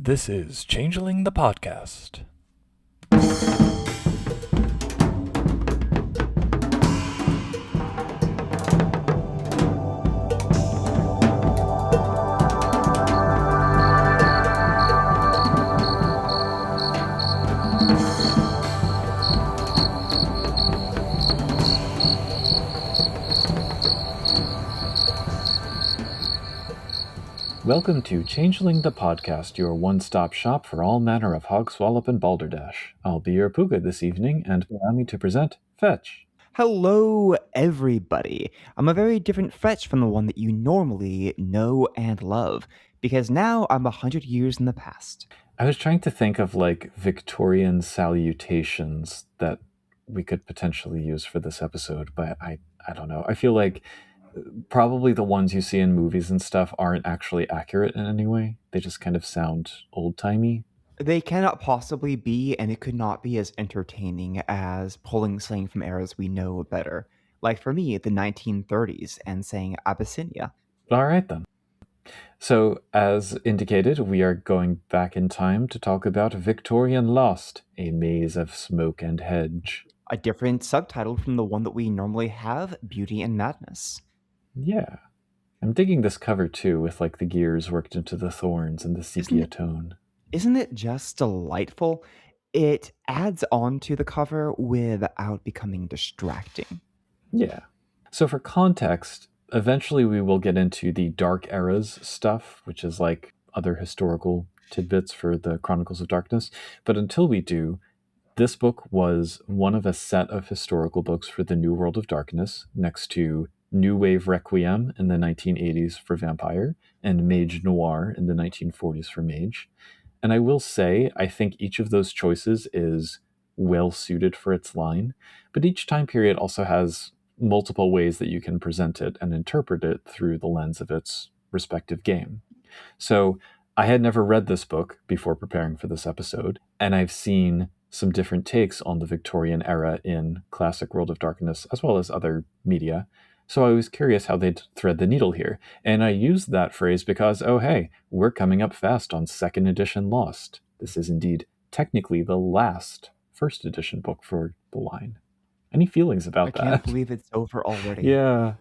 This is Changeling the podcast. Welcome to Changeling the Podcast, your one-stop shop for all manner of Hogswallop and Balderdash. I'll be your Puga this evening, and allow me to present Fetch. Hello, everybody. I'm a very different Fetch from the one that you normally know and love, because now I'm 100 years in the past. I was trying to think of, Victorian salutations that we could potentially use for this episode, but I don't know. I feel like probably the ones you see in movies and stuff aren't actually accurate in any way. They just kind of sound old-timey. They cannot possibly be, and it could not be as entertaining as pulling slang from eras we know better. Like for me, the 1930s and saying Abyssinia. All right, then. So, as indicated, we are going back in time to talk about Victorian Lost, a maze of smoke and hedge. A different subtitle from the one that we normally have, Beauty and Madness. Yeah. I'm digging this cover too, with the gears worked into the thorns and the sepia tone. Isn't it just delightful? It adds on to the cover without becoming distracting. Yeah. So for context, eventually we will get into the Dark Eras stuff, which is like other historical tidbits for the Chronicles of Darkness. But until we do, this book was one of a set of historical books for the New World of Darkness, next to New Wave Requiem in the 1980s for Vampire, and Mage Noir in the 1940s for Mage. And I will say, I think each of those choices is well suited for its line, but each time period also has multiple ways that you can present it and interpret it through the lens of its respective game. So I had never read this book before preparing for this episode, and I've seen some different takes on the Victorian era in classic World of Darkness, as well as other media. So I was curious how they'd thread the needle here. And I used that phrase because, oh hey, we're coming up fast on 2nd edition Lost. This is indeed technically the last 1st edition book for the line. Any feelings about that? I can't believe it's over already. Yeah.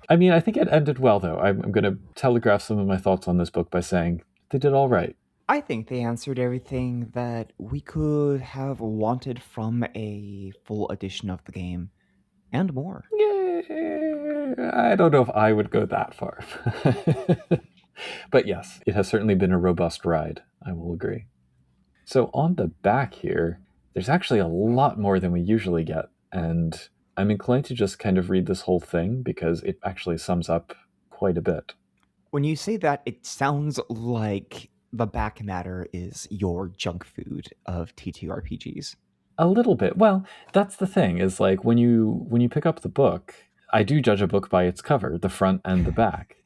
I mean, I think it ended well, though. I'm going to telegraph some of my thoughts on this book by saying they did all right. I think they answered everything that we could have wanted from a full edition of the game, and more. I don't know if I would go that far. But yes, it has certainly been a robust ride, I will agree. So on the back here, there's actually a lot more than we usually get, and I'm inclined to just kind of read this whole thing because it actually sums up quite a bit. When you say that, it sounds like the back matter is your junk food of TTRPGs. A little bit. Well, that's the thing, is when you pick up the book, I do judge a book by its cover, the front and the back.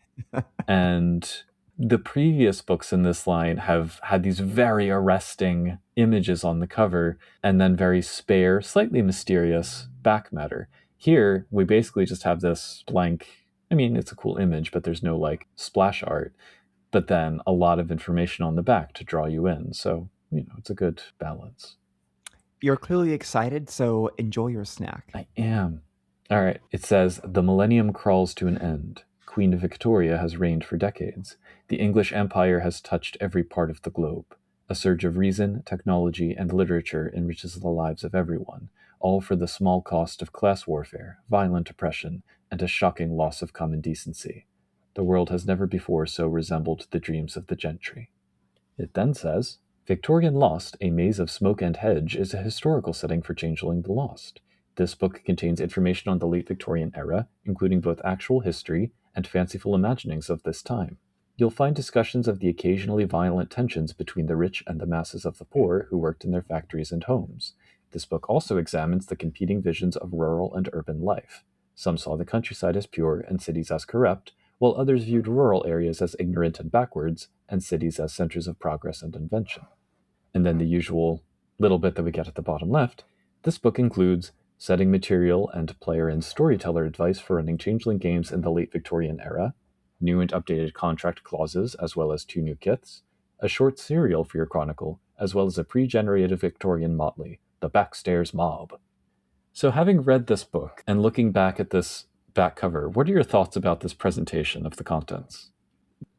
And the previous books in this line have had these very arresting images on the cover and then very spare, slightly mysterious back matter. Here, we basically just have this blank, I mean, it's a cool image, but there's no splash art, but then a lot of information on the back to draw you in. So, it's a good balance. You're clearly excited, so enjoy your snack. I am. All right. It says, the millennium crawls to an end. Queen Victoria has reigned for decades. The English Empire has touched every part of the globe. A surge of reason, technology, and literature enriches the lives of everyone, all for the small cost of class warfare, violent oppression, and a shocking loss of common decency. The world has never before so resembled the dreams of the gentry. It then says, Victorian Lost, a maze of smoke and hedge, is a historical setting for Changeling the Lost. This book contains information on the late Victorian era, including both actual history and fanciful imaginings of this time. You'll find discussions of the occasionally violent tensions between the rich and the masses of the poor who worked in their factories and homes. This book also examines the competing visions of rural and urban life. Some saw the countryside as pure and cities as corrupt, while others viewed rural areas as ignorant and backwards, and cities as centers of progress and invention. And then the usual little bit that we get at the bottom left, this book includes setting material and player and storyteller advice for running Changeling games in the late Victorian era, new and updated contract clauses as well as 2 new kits, a short serial for your chronicle, as well as a pre-generated Victorian motley, the Backstairs Mob. So having read this book and looking back at this back cover, what are your thoughts about this presentation of the contents?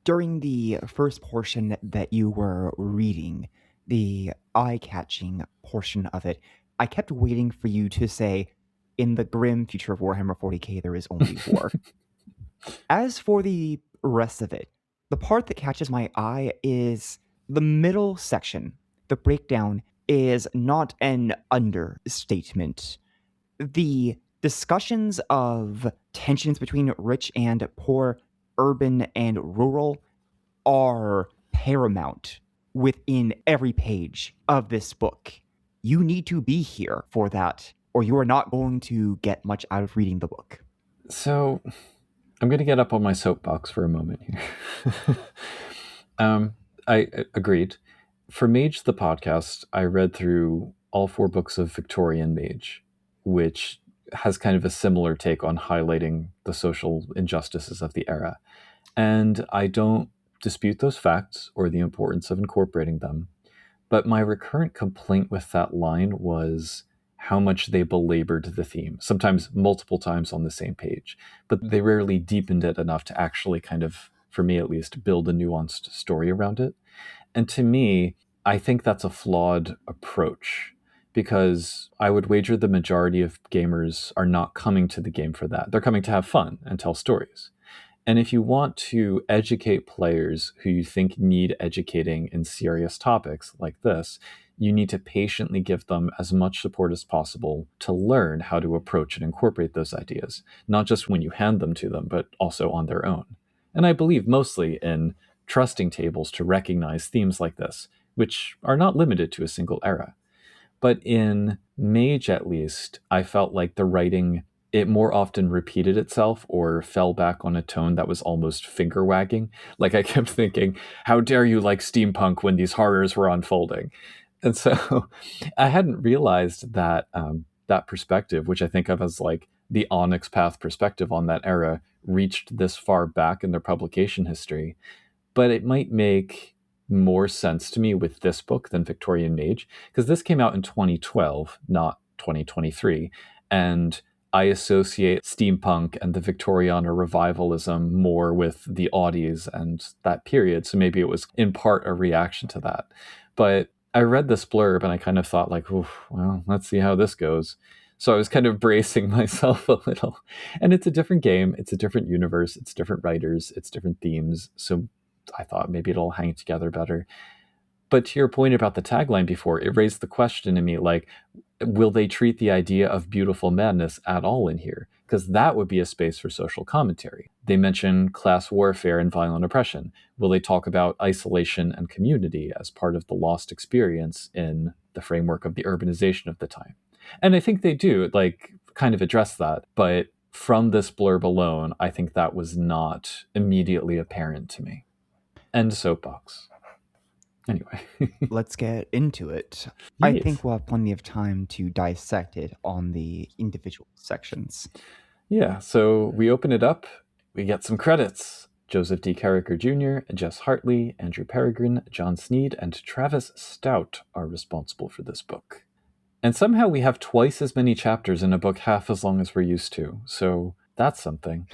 During the first portion that you were reading, the eye-catching portion of it, I kept waiting for you to say, in the grim future of Warhammer 40k, there is only war. As for the rest of it, the part that catches my eye is the middle section. The breakdown is not an understatement. The discussions of tensions between rich and poor, urban and rural, are paramount within every page of this book. You need to be here for that, or you are not going to get much out of reading the book. So I'm going to get up on my soapbox for a moment here. I agreed. For Mage the podcast, I read through all 4 books of Victorian Mage, which has kind of a similar take on highlighting the social injustices of the era. And I don't dispute those facts or the importance of incorporating them. But my recurrent complaint with that line was how much they belabored the theme, sometimes multiple times on the same page. But they rarely deepened it enough to actually kind of, for me at least, build a nuanced story around it. And to me, I think that's a flawed approach, because I would wager the majority of gamers are not coming to the game for that. They're coming to have fun and tell stories. And if you want to educate players who you think need educating in serious topics like this, you need to patiently give them as much support as possible to learn how to approach and incorporate those ideas, not just when you hand them to them, but also on their own. And I believe mostly in trusting tables to recognize themes like this, which are not limited to a single era. But in Mage, at least, I felt like the writing, it more often repeated itself or fell back on a tone that was almost finger wagging. Like I kept thinking, how dare you like steampunk when these horrors were unfolding? And so I hadn't realized that that perspective, which I think of as like the Onyx Path perspective on that era, reached this far back in their publication history. But it might make more sense to me with this book than Victorian Mage, because this came out in 2012, not 2023. And I associate steampunk and the Victoriana revivalism more with the Aughties and that period. So maybe it was in part a reaction to that. But I read this blurb and I kind of thought like, well, let's see how this goes. So I was kind of bracing myself a little. And it's a different game. It's a different universe. It's different writers. It's different themes. So I thought maybe it'll hang together better. But to your point about the tagline before, it raised the question in me, like, will they treat the idea of beautiful madness at all in here? Because that would be a space for social commentary. They mention class warfare and violent oppression. Will they talk about isolation and community as part of the lost experience in the framework of the urbanization of the time? And I think they do, like, kind of address that. But from this blurb alone, I think that was not immediately apparent to me. End soapbox. Anyway. Let's get into it. Yes. I think we'll have plenty of time to dissect it on the individual sections. Yeah, so we open it up. We get some credits. Joseph D. Carricker Jr., Jess Hartley, Andrew Peregrine, John Sneed, and Travis Stout are responsible for this book. And somehow we have twice as many chapters in a book half as long as we're used to. So that's something.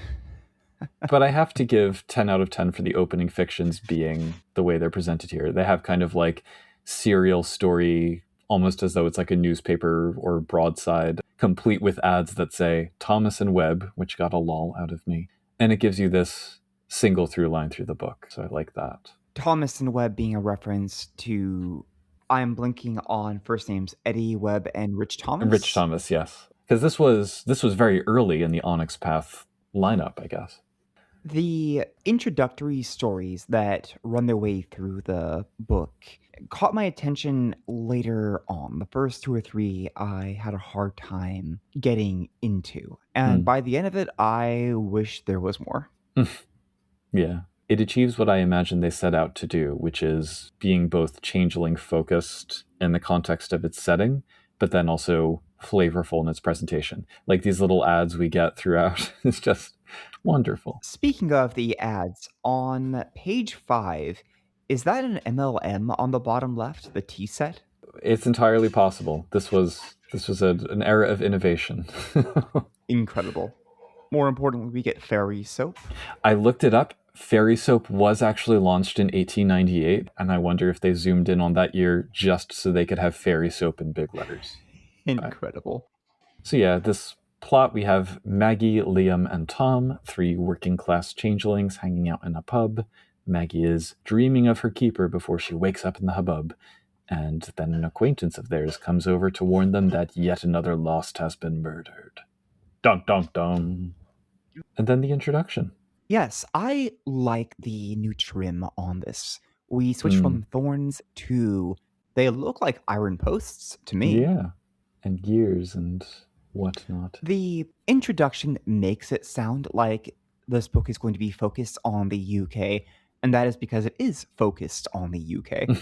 But I have to give 10 out of 10 for the opening fictions being the way they're presented here. They have kind of like serial story, almost as though it's like a newspaper or broadside, complete with ads that say Thomas and Webb, which got a lol out of me. And it gives you this single through line through the book. So I like that. Thomas and Webb being a reference to, I'm blinking on first names, Eddie Webb and Rich Thomas? Rich Thomas, yes. Because this was very early in the Onyx Path lineup, I guess. The introductory stories that run their way through the book caught my attention later on. The first 2 or 3 I had a hard time getting into. And by the end of it, I wish there was more. Yeah. It achieves what I imagine they set out to do, which is being both Changeling focused in the context of its setting, but then also flavorful in its presentation. Like these little ads we get throughout. It's just wonderful. Speaking of the ads, on page 5, Is that an MLM on the bottom left, the tea set? It's entirely possible. This was an era of innovation. Incredible. More importantly, we get fairy soap. I looked it up. Fairy soap was actually launched in 1898, and I wonder if they zoomed in on that year just so they could have fairy soap in big letters. Incredible. So yeah, this plot, we have Maggie, Liam, and Tom, three working-class changelings hanging out in a pub. Maggie is dreaming of her keeper before she wakes up in the hubbub, and then an acquaintance of theirs comes over to warn them that yet another lost has been murdered. Dun dun dun. And then the introduction. Yes, I like the new trim on this. We switch from thorns to, they look like iron posts to me. Yeah, and gears and whatnot. The introduction makes it sound like this book is going to be focused on the UK, and that is because it is focused on the UK.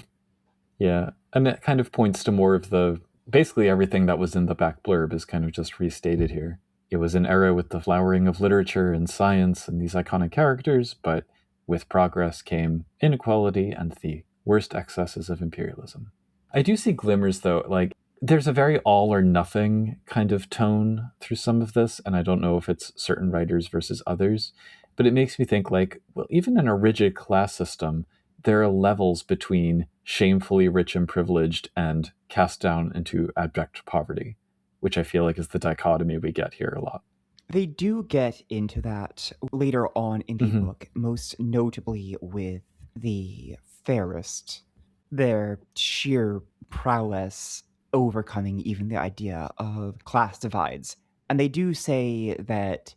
Yeah, and it kind of points to more of the, basically everything that was in the back blurb is kind of just restated here. It was an era with the flowering of literature and science and these iconic characters, but with progress came inequality and the worst excesses of imperialism. I do see glimmers, though, like, there's a very all or nothing kind of tone through some of this, and I don't know if it's certain writers versus others, but it makes me think, like, well, even in a rigid class system, there are levels between shamefully rich and privileged and cast down into abject poverty, which I feel like is the dichotomy we get here a lot. They do get into that later on in the book, most notably with the fairest, their sheer prowess overcoming even the idea of class divides. And they do say that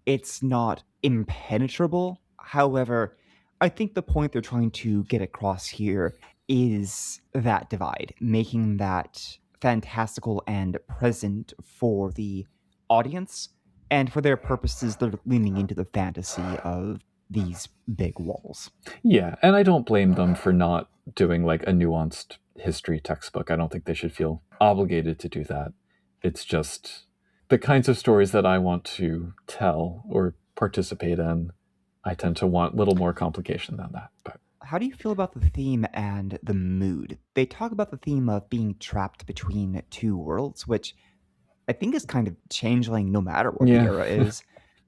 it's not impenetrable. However, I think the point they're trying to get across here is that divide, making that fantastical and present for the audience. And for their purposes, they're leaning into the fantasy of these big walls. Yeah, and I don't blame them for not doing like a nuanced history textbook. I don't think they should feel obligated to do that. It's just the kinds of stories that I want to tell or participate in. I tend to want a little more complication than that. But how do you feel about the theme and the mood? They talk about the theme of being trapped between two worlds, which I think is kind of changeling no matter what the era is.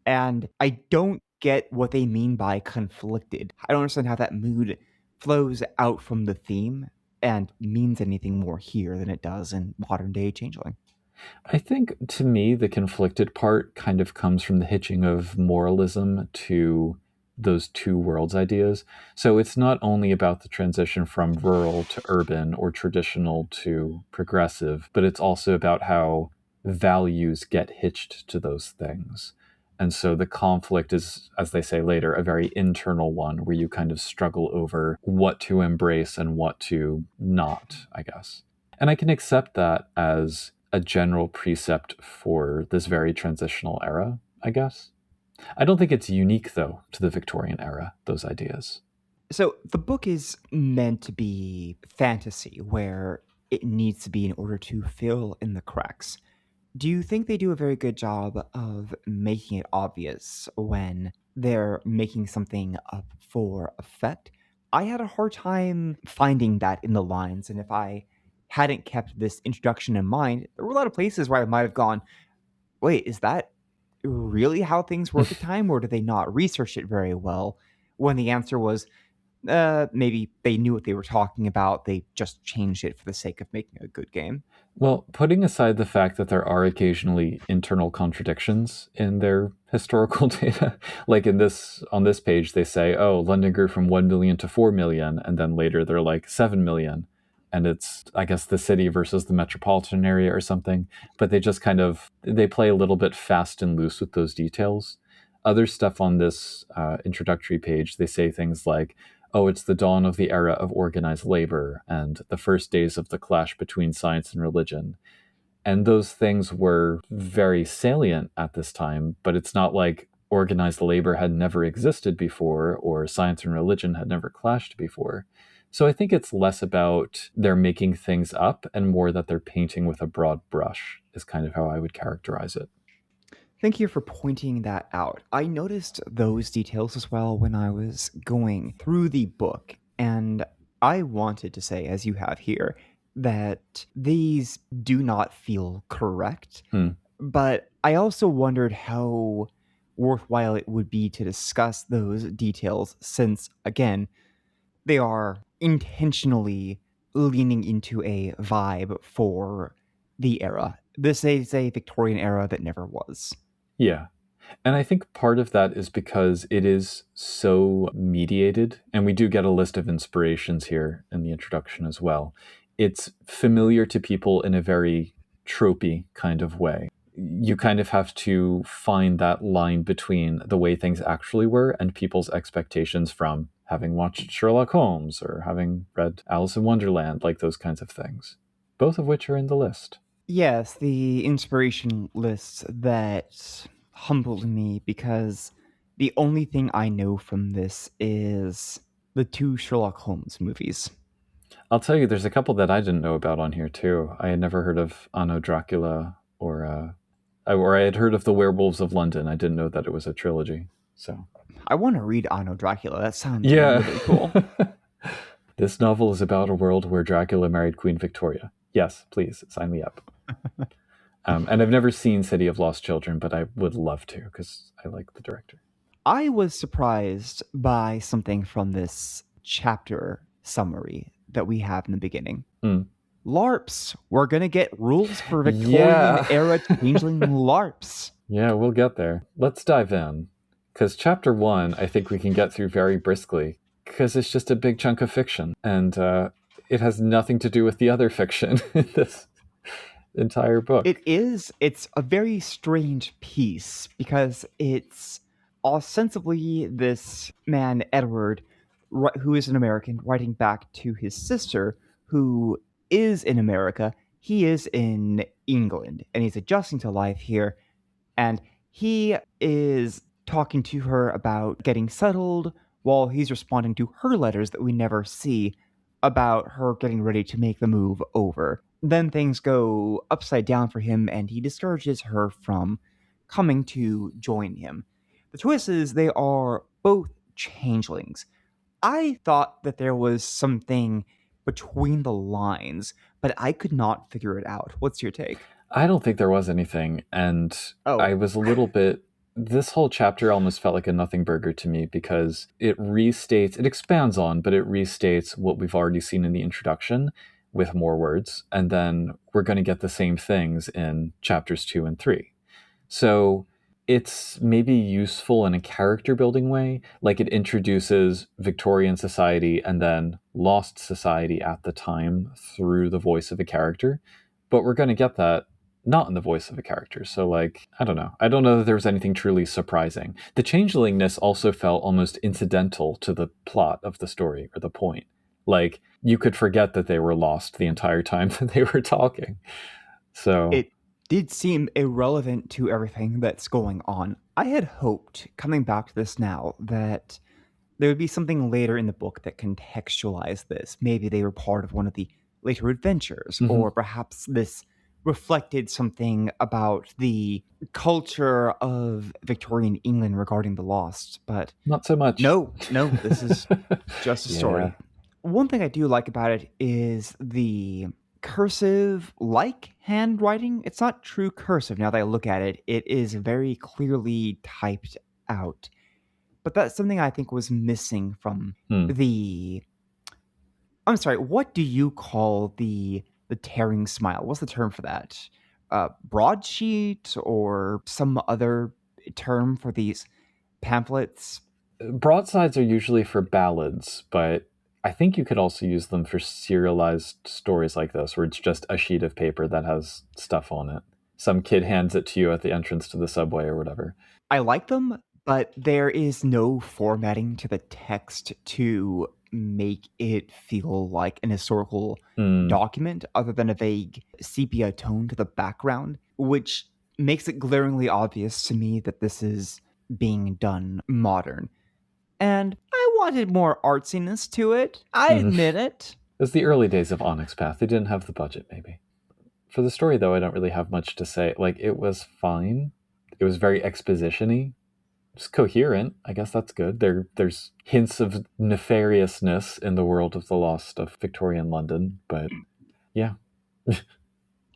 And I don't get what they mean by conflicted. I don't understand how that mood flows out from the theme and means anything more here than it does in modern day Changeling. I think, to me, the conflicted part kind of comes from the hitching of moralism to those two worlds ideas. So it's not only about the transition from rural to urban or traditional to progressive, but it's also about how values get hitched to those things. And so the conflict is, as they say later, a very internal one where you kind of struggle over what to embrace and what to not, I guess. And I can accept that as a general precept for this very transitional era, I guess. I don't think it's unique, though, to the Victorian era, those ideas. So the book is meant to be fantasy, where it needs to be in order to fill in the cracks. Do you think they do a very good job of making it obvious when they're making something up for effect? I had a hard time finding that in the lines, and if I hadn't kept this introduction in mind, there were a lot of places where I might have gone, wait, is that really how things work at the time, or did they not research it very well? When the answer was, maybe they knew what they were talking about, they just changed it for the sake of making a good game. Well, putting aside the fact that there are occasionally internal contradictions in their historical data, like on this page, they say, oh, London grew from 1 million to 4 million, and then later they're like 7 million. And it's, I guess, the city versus the metropolitan area or something. But they just they play a little bit fast and loose with those details. Other stuff on this introductory page, they say things like, oh, it's the dawn of the era of organized labor and the first days of the clash between science and religion. And those things were very salient at this time, but it's not like organized labor had never existed before or science and religion had never clashed before. So I think it's less about they're making things up and more that they're painting with a broad brush is kind of how I would characterize it. Thank you for pointing that out. I noticed those details as well when I was going through the book, And I wanted to say, as you have here, that these do not feel correct. But I also wondered how worthwhile it would be to discuss those details since, again, they are intentionally leaning into a vibe for the era. This is a Victorian era that never was. Yeah. And I think part of that is because it is so mediated, and we do get a list of inspirations here in the introduction as well. It's familiar to people in a very tropey kind of way. You kind of have to find that line between the way things actually were and people's expectations from having watched Sherlock Holmes or having read Alice in Wonderland, like those kinds of things, both of which are in the list. Yes, the inspiration lists that humbled me because the only thing I know from this is the 2 Sherlock Holmes movies. I'll tell you, there's a couple that I didn't know about on here too. I had never heard of Anno Dracula, or I had heard of the Werewolves of London. I didn't know that it was a trilogy. So I want to read Anno Dracula. That sounds yeah, really cool. This novel is about a world where Dracula married Queen Victoria. Yes, please sign me up. And I've never seen City of Lost Children, but I would love to because I like the director. I was surprised by something from this chapter summary that we have in the beginning. LARPs. We're going to get rules for Victorian era Changeling LARPs. Yeah, we'll get there. Let's dive in. Because chapter 1, I think we can get through very briskly, because it's just a big chunk of fiction, and it has nothing to do with the other fiction in this entire book. It's a very strange piece, because it's ostensibly this man, Edward, who is an American, writing back to his sister, who is in America. He is in England, and he's adjusting to life here, and he is talking to her about getting settled while he's responding to her letters that we never see about her getting ready to make the move over. Then things go upside down for him, and he discourages her from coming to join him. The twist is they are both changelings. I thought that there was something between the lines, but I could not figure it out. What's your take? I don't think there was anything, and I was a little bit... This whole chapter almost felt like a nothing burger to me because it expands on, but it restates what we've already seen in the introduction with more words, and then we're going to get the same things in chapters 2 and 3. So it's maybe useful in a character building way, like it introduces Victorian society and then Lost society at the time through the voice of a character, but we're going to get that not in the voice of a character. So, like, I don't know that there was anything truly surprising. The changelingness also felt almost incidental to the plot of the story, or the point. Like, you could forget that they were lost the entire time that they were talking. So it did seem irrelevant to everything that's going on. I had hoped, coming back to this now, that there would be something later in the book that contextualized this. Maybe they were part of one of the later adventures, or perhaps this reflected something about the culture of Victorian England regarding the Lost, but not so much. No, this is just a story. One thing I do like about it is the cursive-like handwriting. It's not true cursive now that I look at it. It is very clearly typed out. But that's something I think was missing from the... I'm sorry, what do you call the tearing smile? What's the term for that? Broadsheet or some other term for these pamphlets? Broadsides are usually for ballads, but I think you could also use them for serialized stories like this, where it's just a sheet of paper that has stuff on it. Some kid hands it to you at the entrance to the subway or whatever. I like them, but there is no formatting to the text to make it feel like an historical document other than a vague sepia tone to the background, which makes it glaringly obvious to me that this is being done modern. And I wanted more artsiness to it. I admit it. It was the early days of Onyx Path. They didn't have the budget, maybe. For the story, though, I don't really have much to say. Like, it was fine. It was very exposition-y. It's coherent. I guess that's good. There's hints of nefariousness in the world of the Lost of Victorian London, but yeah.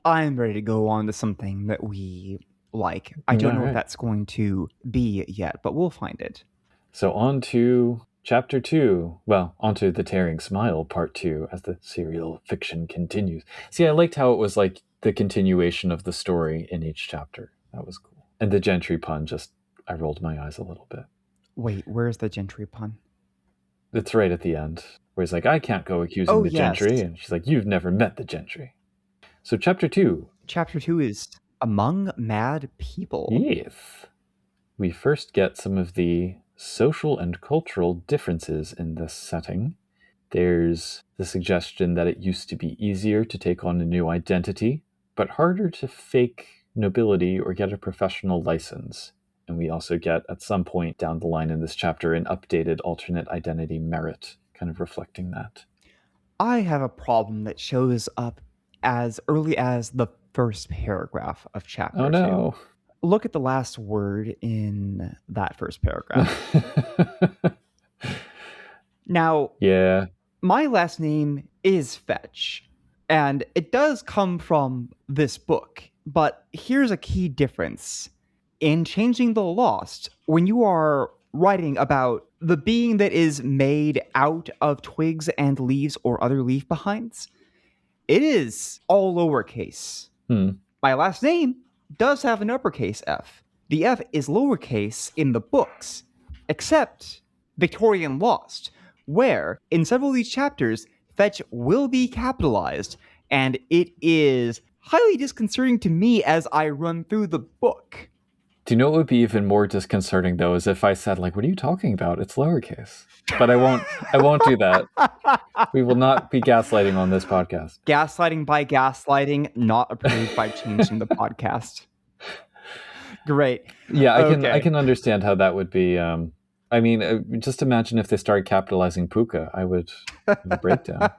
I'm ready to go on to something that we like. I don't know what Alright. that's going to be yet, but we'll find it. So on to Chapter 2. Well, on to The Tearing Smile, Part 2, as the serial fiction continues. See, I liked how it was like the continuation of the story in each chapter. That was cool. And the gentry pun I rolled my eyes a little bit. Wait, where's the gentry pun? It's right at the end, where he's like, I can't go accusing the gentry. And she's like, you've never met the gentry. So Chapter 2. Chapter 2 is Among Mad People. Yes. We first get some of the social and cultural differences in this setting. There's the suggestion that it used to be easier to take on a new identity, but harder to fake nobility or get a professional license. And we also get, at some point down the line in this chapter, an updated alternate identity merit, kind of reflecting that. I have a problem that shows up as early as the first paragraph of chapter 2. Oh no. Look at the last word in that first paragraph. Now, yeah. My last name is Fetch, and it does come from this book, but here's a key difference. In Changing the Lost, when you are writing about the being that is made out of twigs and leaves or other leaf behinds, it is all lowercase. My last name does have an uppercase F. The F is lowercase in the books, except Victorian Lost, where in several of these chapters, Fetch will be capitalized, and it is highly disconcerting to me as I run through the book. Do you know what would be even more disconcerting, though, is if I said, like, what are you talking about? It's lowercase. But I won't do that. We will not be gaslighting on this podcast. Gaslighting by gaslighting, not approved by Changing the podcast. Great. Yeah, I can understand how that would be. I mean, just imagine if they started capitalizing Puka. I would have a breakdown.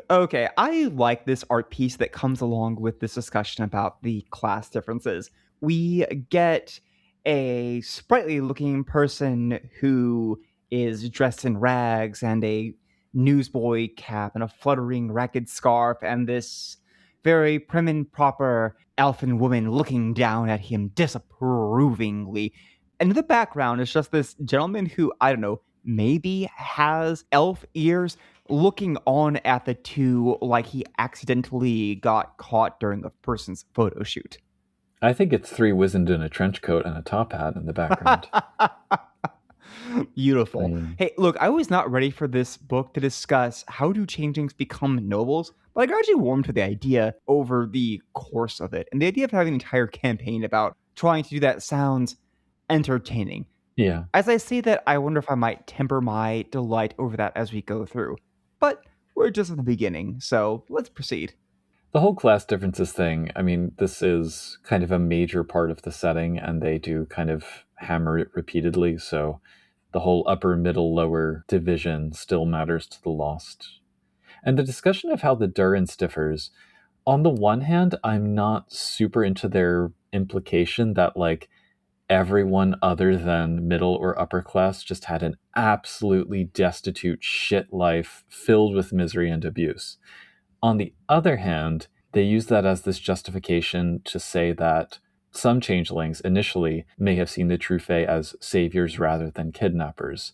Okay, I like this art piece that comes along with this discussion about the class differences. We get a sprightly looking person who is dressed in rags and a newsboy cap and a fluttering ragged scarf, and this very prim and proper elfin woman looking down at him disapprovingly. And in the background is just this gentleman who, I don't know, maybe has elf ears, looking on at the two like he accidentally got caught during a person's photo shoot. I think it's three wizened in a trench coat and a top hat in the background. Beautiful. Hey, look, I was not ready for this book to discuss how do changelings become nobles, but I gradually warmed to the idea over the course of it. And the idea of having an entire campaign about trying to do that sounds entertaining. Yeah. As I say that, I wonder if I might temper my delight over that as we go through. But we're just at the beginning, so let's proceed. The whole class differences thing, I mean, this is kind of a major part of the setting, and they do kind of hammer it repeatedly, so the whole upper, middle, lower division still matters to the Lost. And the discussion of how the Durance differs, on the one hand, I'm not super into their implication that, like, everyone other than middle or upper class just had an absolutely destitute shit life filled with misery and abuse. On the other hand, they use that as this justification to say that some changelings initially may have seen the true Fae as saviors rather than kidnappers.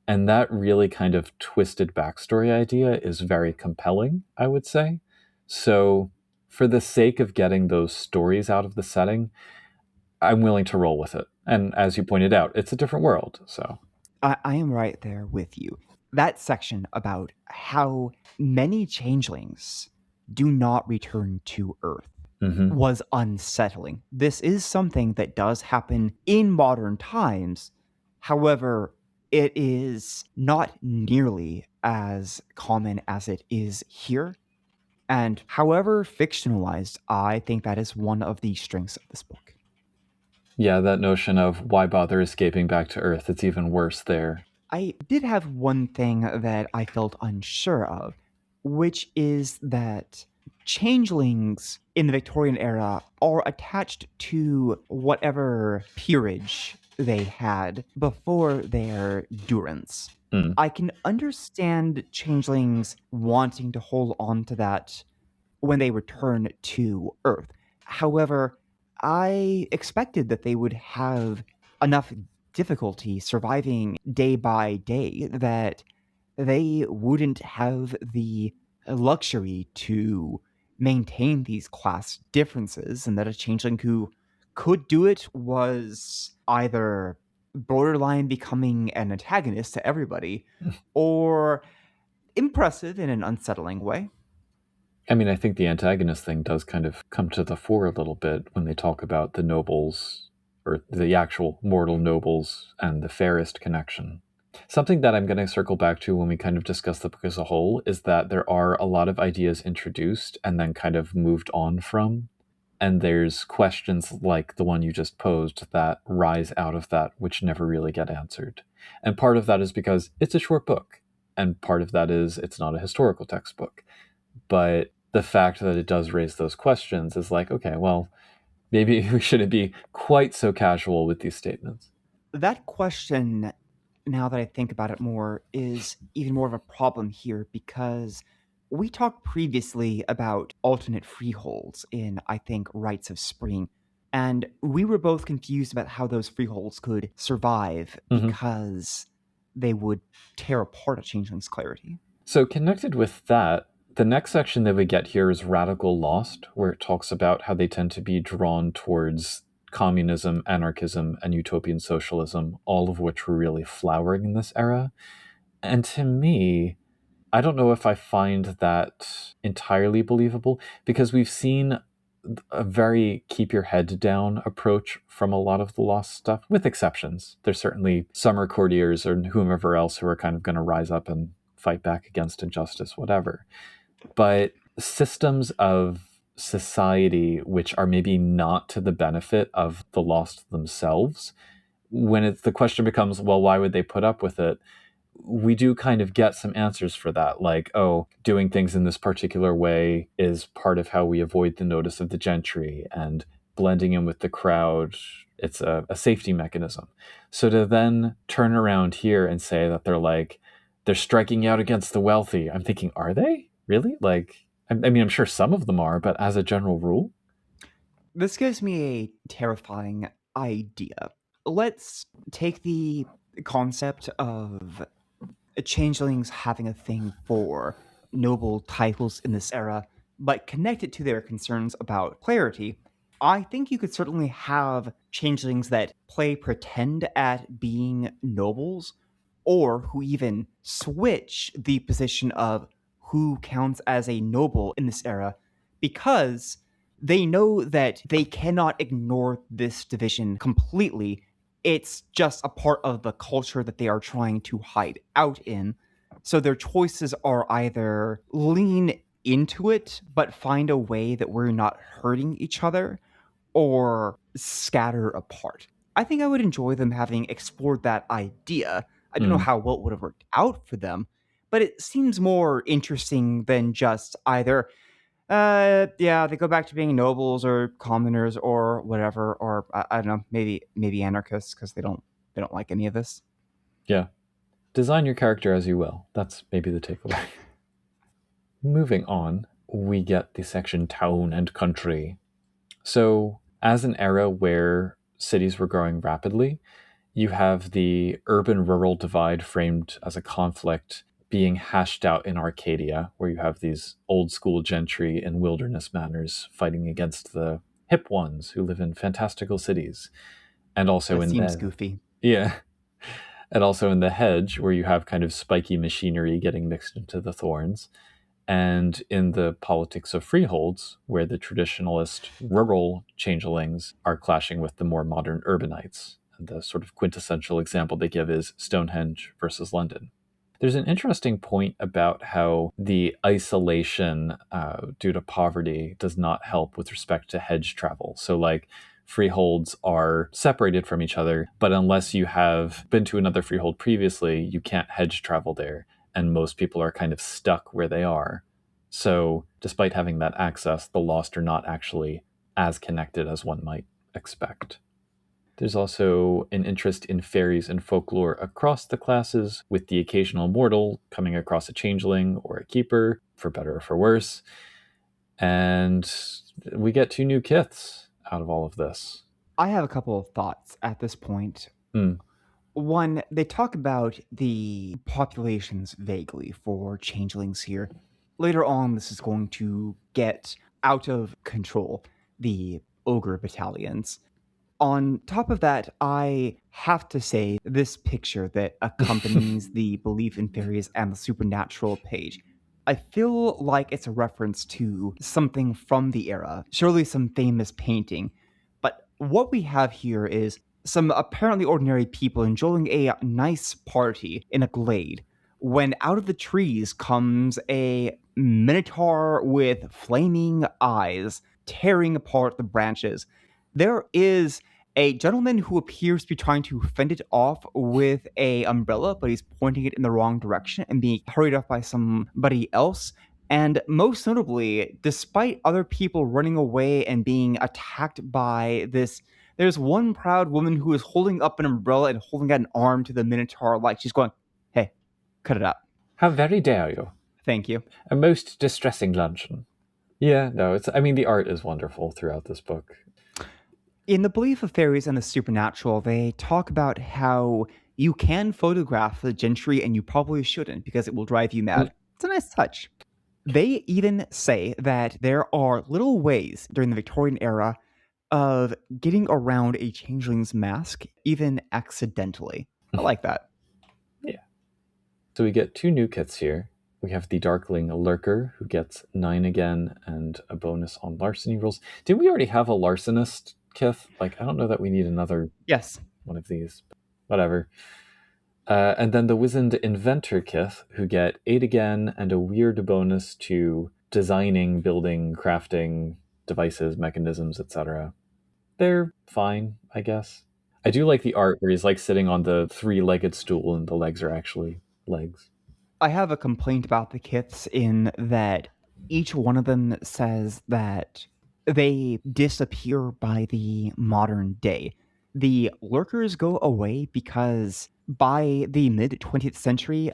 And that really kind of twisted backstory idea is very compelling, I would say. So for the sake of getting those stories out of the setting, I'm willing to roll with it. And as you pointed out, it's a different world. So I am right there with you. That section about how many changelings do not return to Earth was unsettling. This is something that does happen in modern times. However, it is not nearly as common as it is here. And however fictionalized, I think that is one of the strengths of this book. Yeah, that notion of why bother escaping back to Earth, it's even worse there. I did have one thing that I felt unsure of, which is that changelings in the Victorian era are attached to whatever peerage they had before their durance. Mm. I can understand changelings wanting to hold on to that when they return to Earth. However, I expected that they would have enough difficulty surviving day by day that they wouldn't have the luxury to maintain these class differences, and that a changeling who could do it was either borderline becoming an antagonist to everybody or impressive in an unsettling way. I mean, I think the antagonist thing does kind of come to the fore a little bit when they talk about the nobles, or the actual mortal nobles, and the fairest connection. Something that I'm going to circle back to when we kind of discuss the book as a whole is that there are a lot of ideas introduced and then kind of moved on from. And there's questions like the one you just posed that rise out of that, which never really get answered. And part of that is because it's a short book. And part of that is it's not a historical textbook. But the fact that it does raise those questions is like, okay, well, maybe we shouldn't be quite so casual with these statements. That question, now that I think about it more, is even more of a problem here because we talked previously about alternate freeholds in, I think, Rites of Spring, and we were both confused about how those freeholds could survive because they would tear apart a changeling's clarity. So connected with that, the next section that we get here is Radical Lost, where it talks about how they tend to be drawn towards communism, anarchism, and utopian socialism, all of which were really flowering in this era. And to me, I don't know if I find that entirely believable, because we've seen a very keep your head down approach from a lot of the Lost stuff, with exceptions. There's certainly summer courtiers or whomever else who are kind of going to rise up and fight back against injustice, whatever. But systems of society which are maybe not to the benefit of the Lost themselves, when the question becomes, well, why would they put up with it? We do kind of get some answers for that, like, oh, doing things in this particular way is part of how we avoid the notice of the gentry, and blending in with the crowd, it's a safety mechanism. So to then turn around here and say that they're striking out against the wealthy, I'm thinking, are they? Really? Like, I mean, I'm sure some of them are, but as a general rule? This gives me a terrifying idea. Let's take the concept of changelings having a thing for noble titles in this era, but connect it to their concerns about clarity. I think you could certainly have changelings that play pretend at being nobles, or who even switch the position of who counts as a noble in this era, because they know that they cannot ignore this division completely. It's just a part of the culture that they are trying to hide out in. So their choices are either lean into it, but find a way that we're not hurting each other, or scatter apart. I think I would enjoy them having explored that idea. I don't know how well it would have worked out for them, but it seems more interesting than just either yeah, they go back to being nobles or commoners or whatever, or I don't know, maybe anarchists because they don't like any of this. Yeah. Design your character as you will. That's maybe the takeaway. Moving on, we get the section Town and Country. So, as an era where cities were growing rapidly, you have the urban-rural divide framed as a conflict being hashed out in Arcadia, where you have these old-school gentry in wilderness manners fighting against the hip ones who live in fantastical cities. And also That in seems goofy. Yeah. And also in the hedge, where you have kind of spiky machinery getting mixed into the thorns. And in the politics of freeholds, where the traditionalist rural changelings are clashing with the more modern urbanites. And the sort of quintessential example they give is Stonehenge versus London. There's an interesting point about how the isolation due to poverty does not help with respect to hedge travel. So, like, freeholds are separated from each other, but unless you have been to another freehold previously, you can't hedge travel there. And most people are kind of stuck where they are. So despite having that access, the Lost are not actually as connected as one might expect. There's also an interest in fairies and folklore across the classes, with the occasional mortal coming across a changeling or a keeper, for better or for worse. And we get 2 new kiths out of all of this. I have a couple of thoughts at this point. One, they talk about the populations vaguely for changelings here. Later on, this is going to get out of control, the ogre battalions. On top of that, I have to say this picture that accompanies the belief in fairies and the supernatural page, I feel like it's a reference to something from the era, surely some famous painting. But what we have here is some apparently ordinary people enjoying a nice party in a glade, when out of the trees comes a minotaur with flaming eyes tearing apart the branches. There is a gentleman who appears to be trying to fend it off with a umbrella, but he's pointing it in the wrong direction and being hurried off by somebody else. And most notably, despite other people running away and being attacked by this, there's one proud woman who is holding up an umbrella and holding out an arm to the Minotaur, like she's going, "Hey, cut it up." How very dare you? Thank you. A most distressing luncheon. Yeah, no, the art is wonderful throughout this book. In the belief of fairies and the supernatural, they talk about how you can photograph the gentry and you probably shouldn't because it will drive you mad. It's a nice touch. They even say that there are little ways during the Victorian era of getting around a changeling's mask, even accidentally. I like that. Yeah. So we get 2 new kits here. We have the Darkling Lurker, who gets 9 again and a bonus on larceny rolls. Did we already have a larcenist kith? Like, I don't know that we need another one of these. Whatever. And then the Wizened Inventor kith, who get 8 again and a weird bonus to designing, building, crafting devices, mechanisms, etc. They're fine, I guess. I do like the art where he's like sitting on the 3-legged stool and the legs are actually legs. I have a complaint about the kiths in that each one of them says that they disappear by the modern day. The lurkers go away because by the mid-20th century,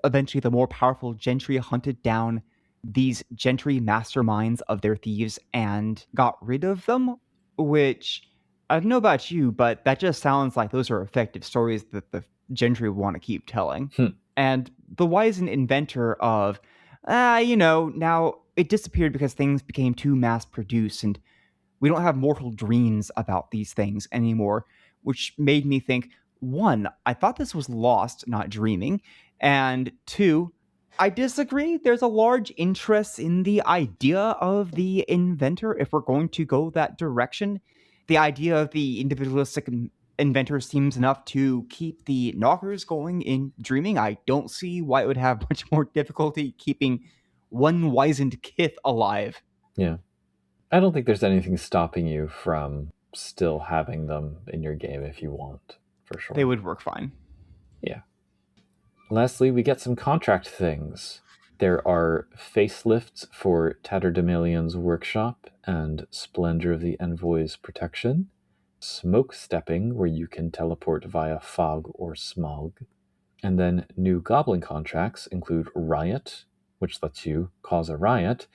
eventually the more powerful gentry hunted down these gentry masterminds of their thieves and got rid of them, which, I don't know about you, but that just sounds like those are effective stories that the gentry want to keep telling. And the wizened inventor of, now it disappeared because things became too mass-produced and we don't have mortal dreams about these things anymore, which made me think, 1, I thought this was Lost, not dreaming, and 2, I disagree. There's a large interest in the idea of the inventor if we're going to go that direction. The idea of the individualistic inventor seems enough to keep the knockers going in dreaming. I don't see why it would have much more difficulty keeping one wizened kith alive. Yeah. I don't think there's anything stopping you from still having them in your game if you want, for sure. They would work fine. Yeah. Lastly, we get some contract things. There are facelifts for Tatterdemalian's Workshop and Splendor of the Envoy's Protection. Smoke stepping, where you can teleport via fog or smog. And then new goblin contracts include Riot, which lets you cause a riot,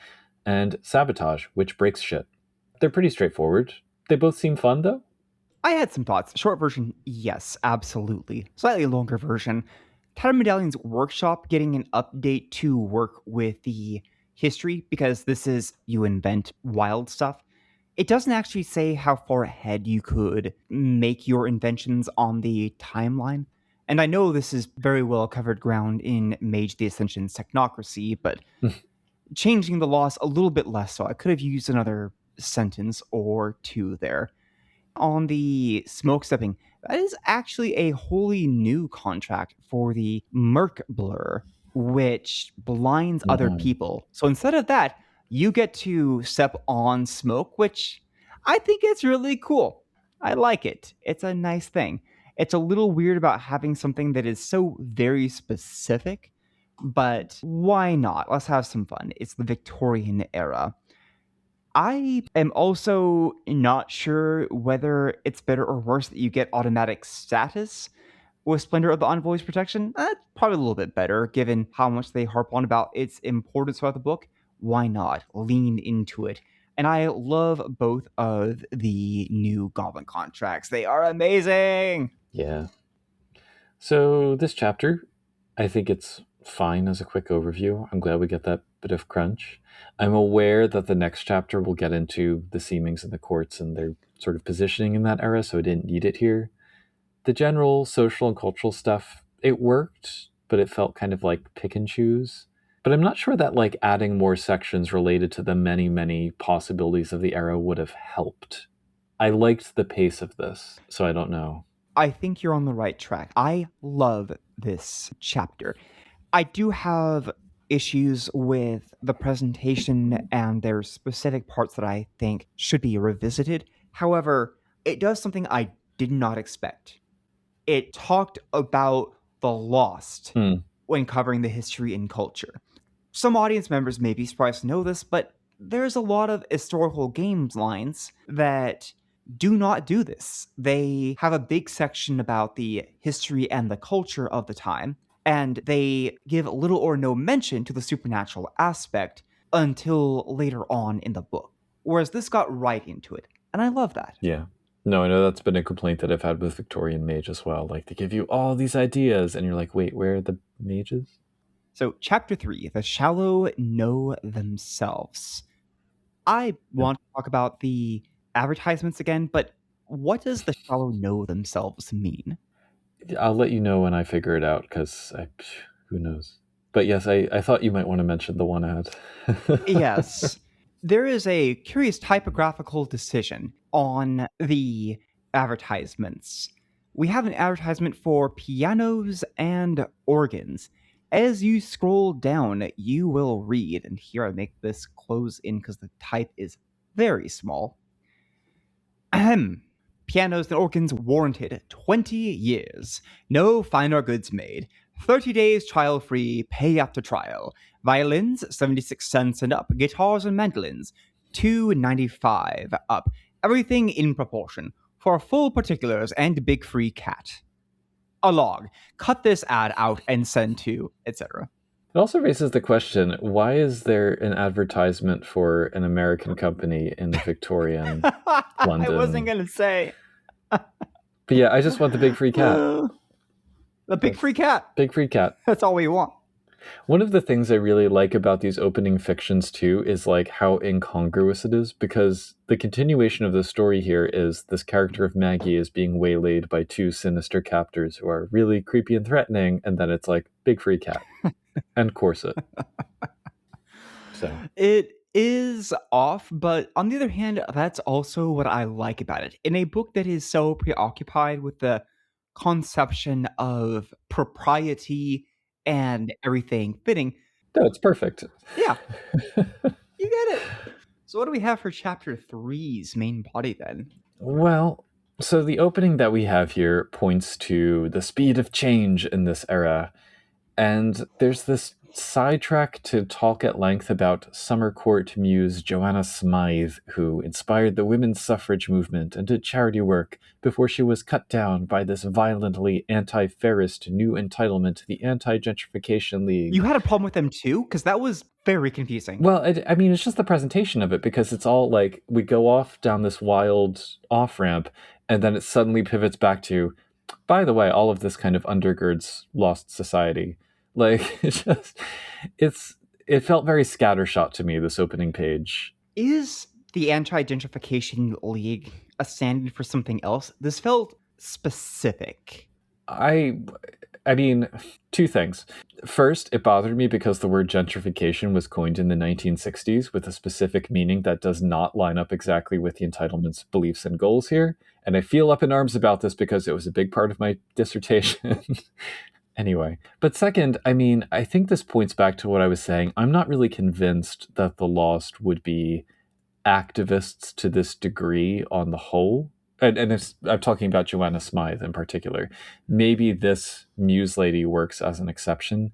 and Sabotage, which breaks shit. They're pretty straightforward. They both seem fun, though. I had some thoughts. Short version, yes, absolutely. Slightly longer version, Tatterdemalian's Workshop getting an update to work with the history, because this is you invent wild stuff. It doesn't actually say how far ahead you could make your inventions on the timeline. And I know this is very well covered ground in Mage the Ascension's Technocracy, but changing the Lost a little bit less so. I could have used another sentence or 2 there. On the smoke stepping, that is actually a wholly new contract for the Merc Blur, which blinds other people. So instead of that, you get to step on smoke, which I think is really cool. I like it. It's a nice thing. It's a little weird about having something that is so very specific, but why not? Let's have some fun. It's the Victorian era. I am also not sure whether it's better or worse that you get automatic status with Splendor of the Envoy's protection. Probably a little bit better, given how much they harp on about its importance throughout the book. Why not? Lean into it. And I love both of the new Goblin contracts. They are amazing! Yeah. So this chapter, I think it's fine as a quick overview. I'm glad we get that bit of crunch. I'm aware that the next chapter will get into the seemings and the courts and their sort of positioning in that era, so I didn't need it here. The general social and cultural stuff, it worked, but it felt kind of like pick and choose. But I'm not sure that like adding more sections related to the many, many possibilities of the era would have helped. I liked the pace of this, so I don't know. I think you're on the right track. I love this chapter. I do have issues with the presentation, and there's specific parts that I think should be revisited. However, it does something I did not expect. It talked about the Lost when covering the history and culture. Some audience members may be surprised to know this, but there's a lot of historical games lines that do not do this. They have a big section about the history and the culture of the time, and they give little or no mention to the supernatural aspect until later on in the book. Whereas this got right into it, and I love that. Yeah. No, I know that's been a complaint that I've had with Victorian Mage as well. Like, they give you all these ideas, and you're like, wait, where are the mages? So, Chapter 3, The Shallow Know Themselves. I want to talk about the advertisements again, but what does the shallow know themselves mean? I'll let you know when I figure it out, because who knows? But yes, I thought you might want to mention the one ad. Yes. There is a curious typographical decision on the advertisements. We have an advertisement for pianos and organs. As you scroll down, you will read, and here I make this close in because the type is very small. Ahem. Pianos and organs warranted 20 years. No finer goods made. 30 days trial free, pay after trial. Violins, 76 cents and up. Guitars and mandolins, $2.95 up. Everything in proportion. For full particulars and big free cat. A log. Cut this ad out and send to, etc. It also raises the question, why is there an advertisement for an American company in the Victorian London? I wasn't going to say. But yeah, I just want the big free cat. The big free cat. Big free cat. That's all we want. One of the things I really like about these opening fictions too is like how incongruous it is, because the continuation of the story here is this character of Maggie is being waylaid by two sinister captors who are really creepy and threatening, and then it's like big free cat and corset. So it is off, but on the other hand, that's also what I like about it. In a book that is so preoccupied with the conception of propriety and everything fitting. No, it's perfect. Yeah. You get it. So what do we have for chapter 3's main body then? Well, so the opening that we have here points to the speed of change in this era. And there's this sidetrack to talk at length about summer court muse Joanna Smythe, who inspired the women's suffrage movement and did charity work before she was cut down by this violently anti-Ferrist new entitlement, the Anti-Gentrification League. You had a problem with them too? Because that was very confusing. Well, I mean, it's just the presentation of it, because it's all like, we go off down this wild off-ramp, and then it suddenly pivots back to, by the way, all of this kind of undergirds Lost Society. Like, it felt very scattershot to me, this opening page. Is the Anti-Gentrification League a stand-in for something else? This felt specific. I mean, two things. First, it bothered me because the word gentrification was coined in the 1960s with a specific meaning that does not line up exactly with the entitlement's beliefs and goals here. And I feel up in arms about this because it was a big part of my dissertation. Anyway, but second, I mean, I think this points back to what I was saying. I'm not really convinced that the Lost would be activists to this degree on the whole. And I'm talking about Joanna Smythe in particular. Maybe this muse lady works as an exception,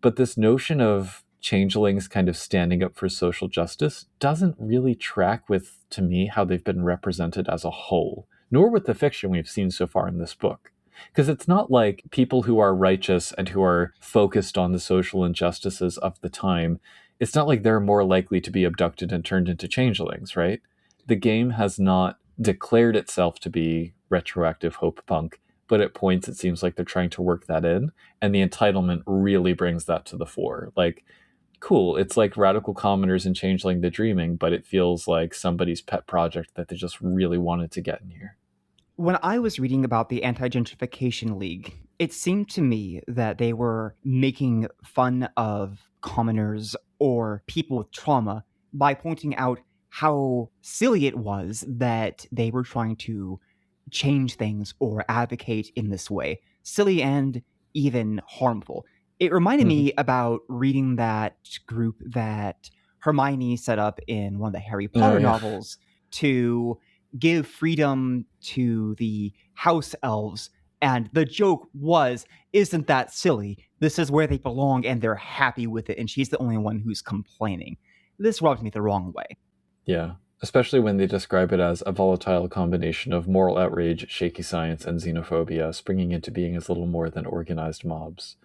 But this notion of changelings kind of standing up for social justice doesn't really track with, to me, how they've been represented as a whole, nor with the fiction we've seen so far in this book. Because it's not like people who are righteous and who are focused on the social injustices of the time, it's not like they're more likely to be abducted and turned into changelings, right? The game has not declared itself to be retroactive hope punk, but at points it seems like they're trying to work that in, and the entitlement really brings that to the fore. Like, cool, it's like Radical Commoners and Changeling the Dreaming, but it feels like somebody's pet project that they just really wanted to get in here. When I was reading about the Anti-Gentrification League, it seemed to me that they were making fun of commoners or people with trauma by pointing out how silly it was that they were trying to change things or advocate in this way. Silly and even harmful. It reminded me about reading that group that Hermione set up in one of the Harry Potter novels to give freedom to the house elves. And the joke was, isn't that silly? This is where they belong and they're happy with it. And she's the only one who's complaining. This rubbed me the wrong way. Yeah, especially when they describe it as a volatile combination of moral outrage, shaky science, and xenophobia, springing into being as little more than organized mobs.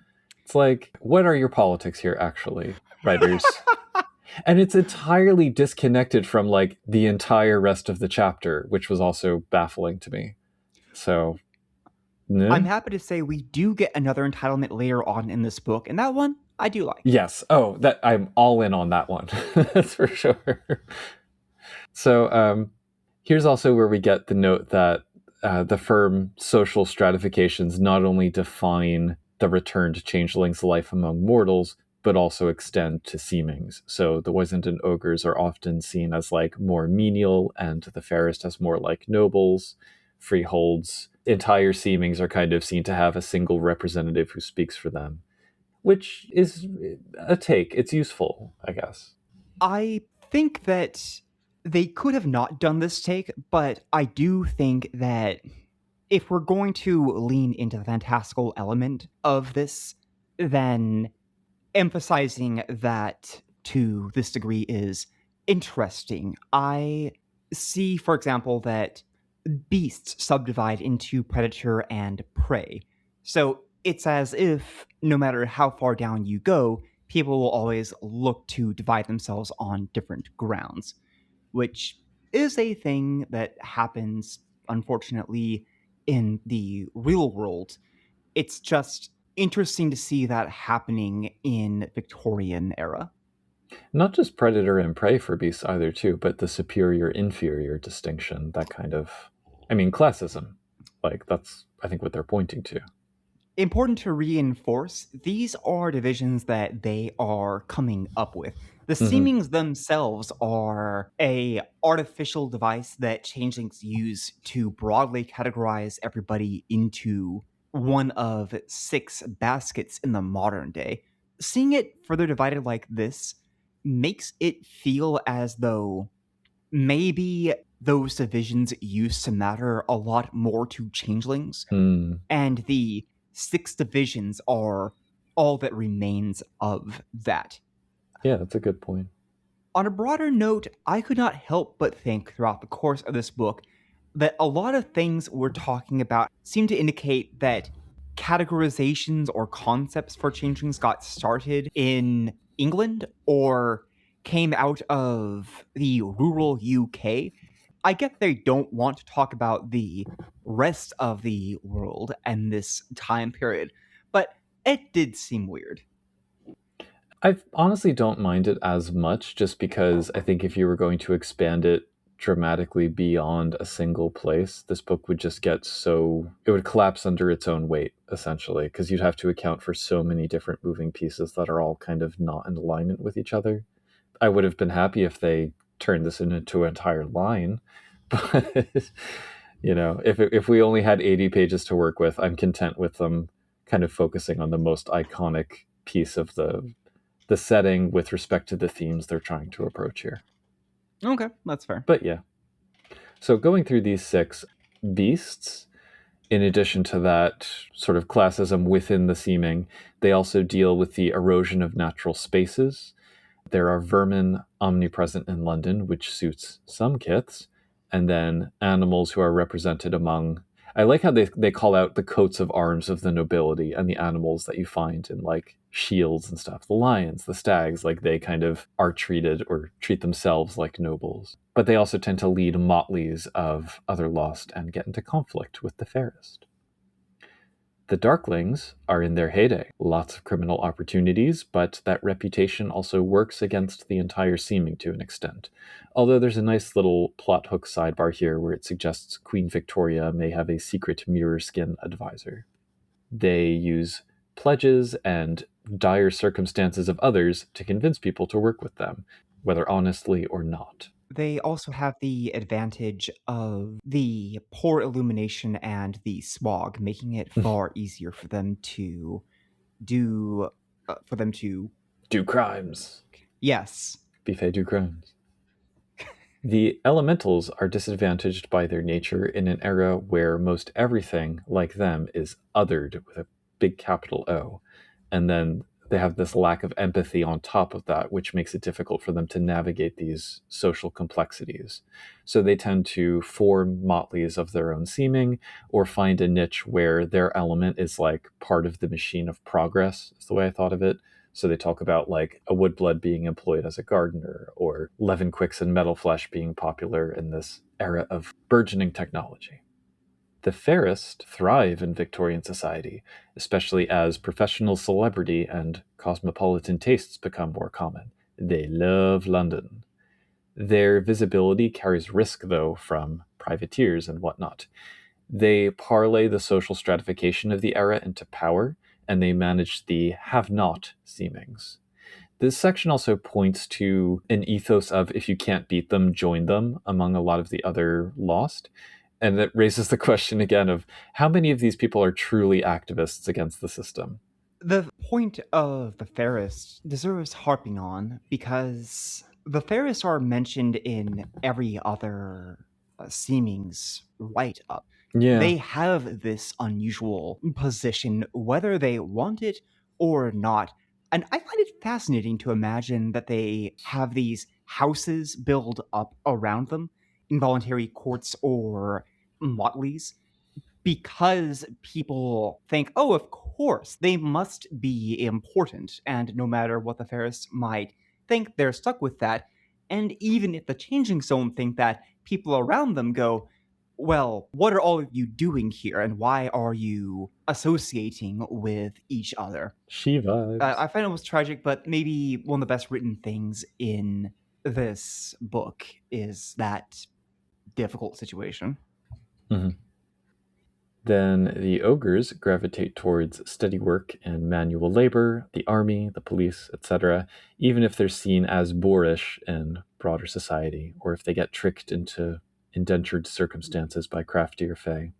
It's like, what are your politics here, actually, writers? And it's entirely disconnected from, like, the entire rest of the chapter, which was also baffling to me. So, I'm happy to say we do get another entitlement later on in this book, and that one I do like. Yes. Oh, that I'm all in on that one. That's for sure. So here's also where we get the note that the firm social stratifications not only define the returned changeling's life among mortals, but also extend to seemings. So the Wizened ogres are often seen as like more menial, and the fairest as more like nobles. Freeholds, entire seemings are kind of seen to have a single representative who speaks for them, which is a take. It's useful, I guess. I think that they could have not done this take, but I do think that if we're going to lean into the fantastical element of this, then emphasizing that to this degree is interesting. I see, for example, that beasts subdivide into predator and prey. So it's as if no matter how far down you go, people will always look to divide themselves on different grounds, which is a thing that happens, unfortunately, in the real world. It's just interesting to see that happening in Victorian era. Not just predator and prey for beasts either, too, but the superior-inferior distinction, that kind of, I mean, classism. Like, that's, I think, what they're pointing to. Important to reinforce, these are divisions that they are coming up with. The seemings themselves are a artificial device that changelings use to broadly categorize everybody into one of 6 baskets in the modern day. Seeing it further divided like this makes it feel as though maybe those divisions used to matter a lot more to changelings, and the 6 divisions are all that remains of that. Yeah, that's a good point. On a broader note, I could not help but think throughout the course of this book that a lot of things we're talking about seem to indicate that categorizations or concepts for changelings got started in England or came out of the rural UK. I get they don't want to talk about the rest of the world and this time period, but it did seem weird. I honestly don't mind it as much, just because I think if you were going to expand it dramatically beyond a single place, this book would just get so, it would collapse under its own weight, essentially, because you'd have to account for so many different moving pieces that are all kind of not in alignment with each other. I would have been happy if they turned this into an entire line, but you know, if we only had 80 pages to work with, I'm content with them kind of focusing on the most iconic piece of the setting with respect to the themes they're trying to approach here. Okay, that's fair. But yeah. So going through these 6 beasts, In addition to that sort of classism within the seeming, they also deal with the erosion of natural spaces. There are vermin omnipresent in London, which suits some kiths, and then animals who are represented among... I like how they call out the coats of arms of the nobility and the animals that you find in like shields and stuff. The lions, the stags, like they kind of are treated or treat themselves like nobles. But they also tend to lead motleys of other lost and get into conflict with the fairest. The Darklings are in their heyday. Lots of criminal opportunities, but that reputation also works against the entire seeming to an extent. Although there's a nice little plot hook sidebar here where it suggests Queen Victoria may have a secret mirror skin advisor. They use pledges and dire circumstances of others to convince people to work with them, whether honestly or not. They also have the advantage of the poor illumination and the smog, making it far easier for them to do Do crimes. Yes. Buffet do crimes. The elementals are disadvantaged by their nature in an era where most everything, like them, is othered with a big capital O. And then they have this lack of empathy on top of that, which makes it difficult for them to navigate these social complexities. So they tend to form motleys of their own seeming, or find a niche where their element is like part of the machine of progress, is the way I thought of it. So they talk about like a woodblood being employed as a gardener, or Levenquicks and metal flesh being popular in this era of burgeoning technology. The fairest thrive in Victorian society, especially as professional celebrity and cosmopolitan tastes become more common. They love London. Their visibility carries risk, though, from privateers and whatnot. They parlay the social stratification of the era into power, and they manage the have-not seemings. This section also points to an ethos of if you can't beat them, join them among a lot of the other Lost. And that raises the question again of how many of these people are truly activists against the system? The point of the Fairest deserves harping on because the Fairest are mentioned in every other seemings write-up. Yeah. They have this unusual position, whether they want it or not. And I find it fascinating to imagine that they have these houses built up around them, involuntary courts or motleys, because people think, oh, of course, they must be important. And no matter what the Ferris might think, they're stuck with that. And even if the Changing Zone think that, people around them go, well, what are all of you doing here? And why are you associating with each other? She vibes. I find it was tragic, but maybe one of the best written things in this book is that difficult situation. Mm-hmm. Then the ogres gravitate towards steady work and manual labor, the army, the police, etc., even if they're seen as boorish in broader society, or if they get tricked into indentured circumstances by craftier fae.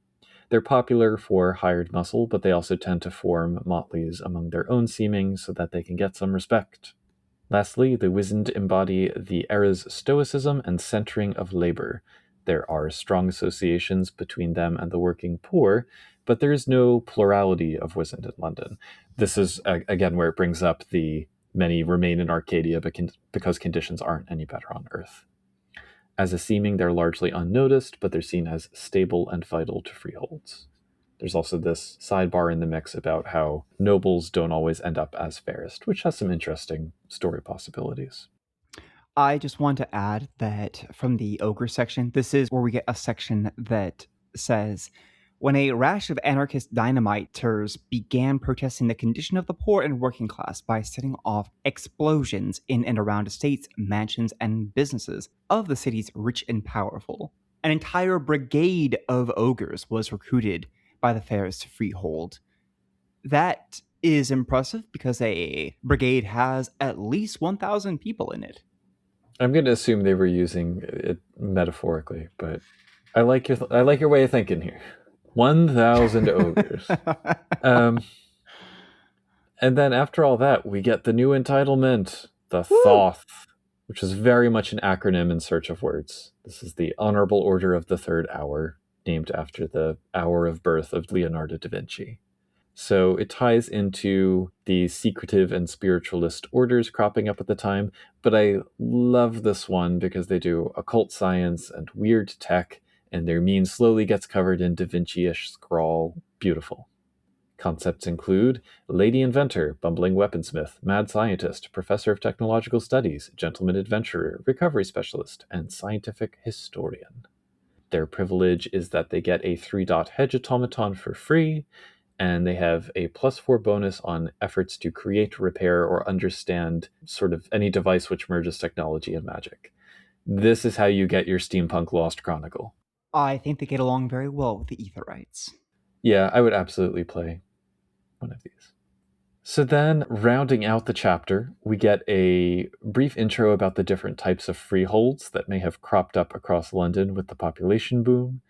They're popular for hired muscle, but they also tend to form motleys among their own seeming so that they can get some respect. Lastly, the wizened embody the era's stoicism and centering of labor. There are strong associations between them and the working poor, but there is no plurality of wizened in London. This is, again, where it brings up the many remain in Arcadia because conditions aren't any better on Earth. As a seeming, they're largely unnoticed, but they're seen as stable and vital to freeholds. There's also this sidebar in the mix about how nobles don't always end up as fairest, which has some interesting story possibilities. I just want to add that from the ogre section, this is where we get a section that says, when a rash of anarchist dynamiters began protesting the condition of the poor and working class by setting off explosions in and around estates, mansions, and businesses of the city's rich and powerful, an entire brigade of ogres was recruited by the fairest freehold. That is impressive because a brigade has at least 1,000 people in it. I'm going to assume they were using it metaphorically, but I like your way of thinking here. 1,000 ogres. And then after all that, we get the new entitlement, the Thoth, which is very much an acronym in search of words. This is the Honorable Order of the Third Hour. named after the hour of birth of Leonardo da Vinci. So it ties into the secretive and spiritualist orders cropping up at the time, but I love this one because they do occult science and weird tech, and their meme slowly gets covered in Da Vinci-ish scrawl. Beautiful. Concepts include lady inventor, bumbling weaponsmith, mad scientist, professor of technological studies, gentleman adventurer, recovery specialist, and scientific historian. Their privilege is that they get a 3-dot hedge automaton for free, and they have a +4 bonus on efforts to create, repair, or understand sort of any device which merges technology and magic. This is how you get your Steampunk Lost Chronicle. I think they get along very well with the Etherites. Yeah, I would absolutely play one of these. So then, rounding out the chapter, we get a brief intro about the different types of freeholds that may have cropped up across London with the population boom,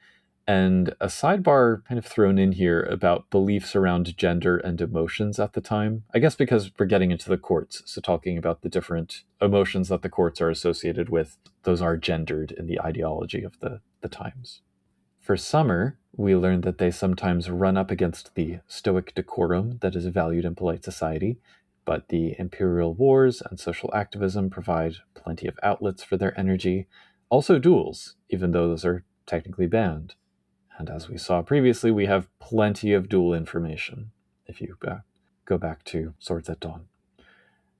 and a sidebar kind of thrown in here about beliefs around gender and emotions at the time. I guess because we're getting into the courts, so talking about the different emotions that the courts are associated with, those are gendered in the ideology of the times. For summer, we learn that they sometimes run up against the stoic decorum that is valued in polite society, but the imperial wars and social activism provide plenty of outlets for their energy. Also duels, even though those are technically banned. And as we saw previously, we have plenty of duel information, if you go back to Swords at Dawn.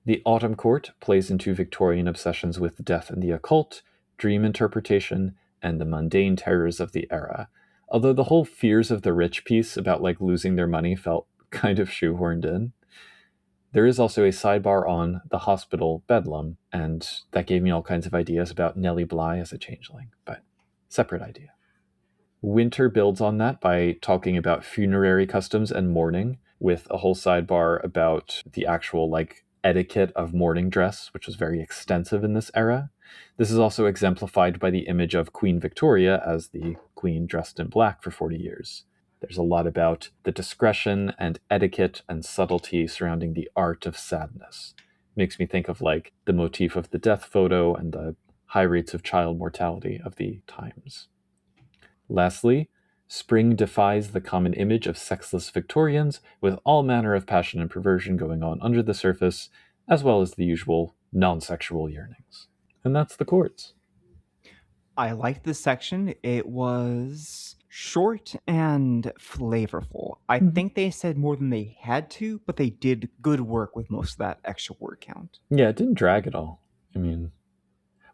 The Autumn Court plays into Victorian obsessions with death and the occult, dream interpretation, and the mundane terrors of the era. Although the whole fears of the rich piece about like losing their money felt kind of shoehorned in. There is also a sidebar on the hospital Bedlam, and that gave me all kinds of ideas about Nellie Bly as a changeling, but separate idea. Winter builds on that by talking about funerary customs and mourning, with a whole sidebar about the actual like etiquette of mourning dress, which was very extensive in this era. This is also exemplified by the image of Queen Victoria as the queen dressed in black for 40 years. There's a lot about the discretion and etiquette and subtlety surrounding the art of sadness. Makes me think of like the motif of the death photo and the high rates of child mortality of the times. Lastly, spring defies the common image of sexless Victorians, with all manner of passion and perversion going on under the surface, as well as the usual non-sexual yearnings. And that's the courts. I liked this section. It was short and flavorful. I think they said more than they had to, but they did good work with most of that extra word count. Yeah, it didn't drag at all. I mean,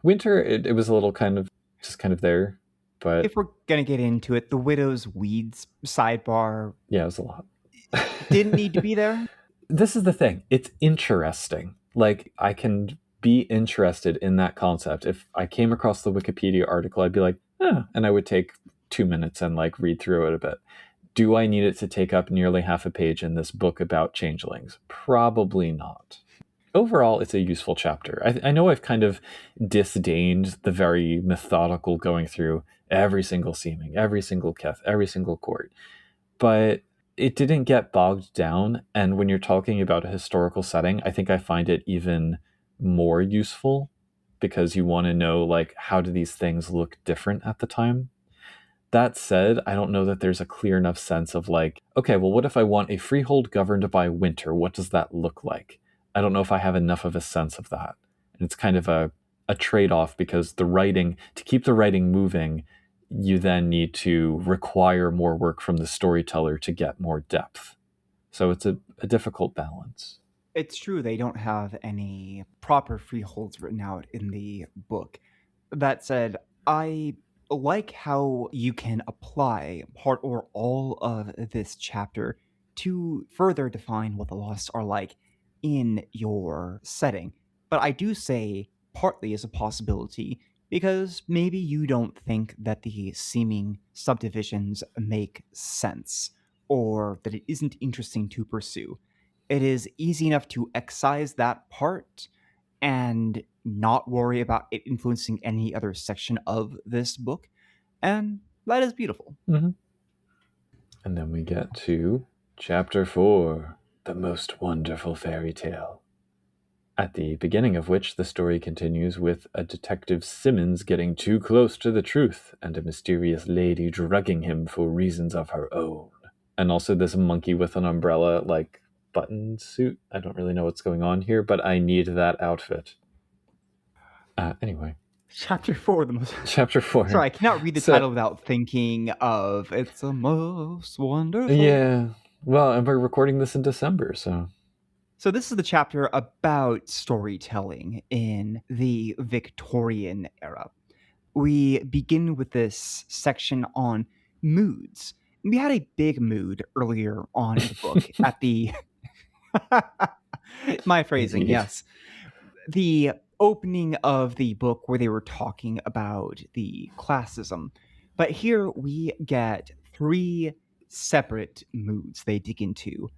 winter, it was a little kind of just kind of there, but If we're gonna get into it, the Widow's Weeds sidebar yeah, it was a lot. didn't need to be there. This is the thing. It's interesting. Like, I can be interested in that concept. If I came across the Wikipedia article, I'd be like, and I would take 2 minutes and like read through it a bit. Do I need it to take up nearly half a page in this book about changelings? Probably not. Overall, it's a useful chapter. I know I've kind of disdained the very methodical going through every single seeming, every single keth, every single court, but it didn't get bogged down. And when you're talking about a historical setting, I think I find it even more useful because you want to know, like, how do these things look different at the time? That said, I don't know that there's a clear enough sense of like, okay, well, what if I want a freehold governed by winter? What does that look like? I don't know if I have enough of a sense of that. And it's kind of a trade-off because the writing, to keep the writing moving, you then need to require more work from the storyteller to get more depth. So it's a difficult balance. It's true they don't have any proper freeholds written out in the book. That said, I like how you can apply part or all of this chapter to further define what the Lost are like in your setting. But I do say partly as a possibility because maybe you don't think that the seeming subdivisions make sense or that it isn't interesting to pursue. It is easy enough to excise that part and not worry about it influencing any other section of this book. And that is beautiful. Mm-hmm. And then we get to Chapter 4, The Most Wonderful Fairy Tale. At the beginning of which the story continues with a Detective Simmons getting too close to the truth and a mysterious lady drugging him for reasons of her own. And also this monkey with an umbrella, like, button suit. I don't really know what's going on here, but I need that outfit. Anyway. Chapter 4, the most... Chapter 4. Sorry, I cannot read the title without thinking of It's the Most Wonderful. Yeah. Well, and we're recording this in December, so... So this is the chapter about storytelling in the Victorian era. We begin with this section on moods. We had a big mood earlier on in the book at the... My phrasing, Indeed. yes. The opening of the book where they were talking about the classism. But here we get 3 separate moods they dig into: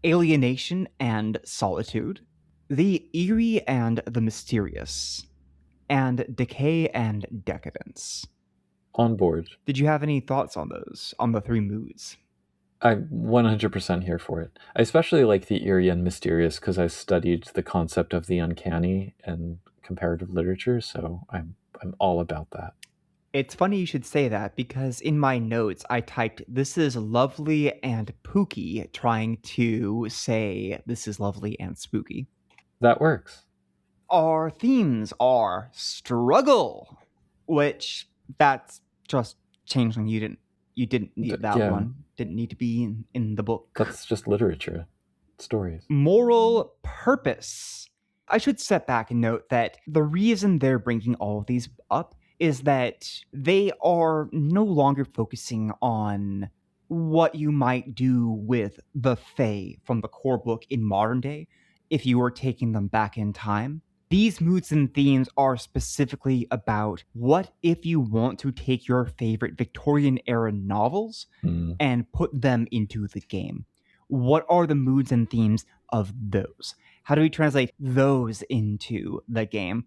alienation and solitude, the eerie and the mysterious, and decay and decadence. On board. Did you have any thoughts on those, on the 3 moods? I'm 100% here for it. I especially like the eerie and mysterious because I studied the concept of the uncanny in comparative literature, so I'm all about that. It's funny you should say that, because in my notes I typed, "This is lovely and pooky," trying to say this is lovely and spooky. That works. Our themes are struggle, which that's just Changeling. You didn't need that yeah. one. Didn't need to be in the book. That's just literature. Stories. Moral purpose. I should step back and note that the reason they're bringing all of these up is that they are no longer focusing on what you might do with the Fae from the core book in modern day if you were taking them back in time. These moods and themes are specifically about what if you want to take your favorite Victorian era novels and put them into the game. What are the moods and themes of those? How do we translate those into the game?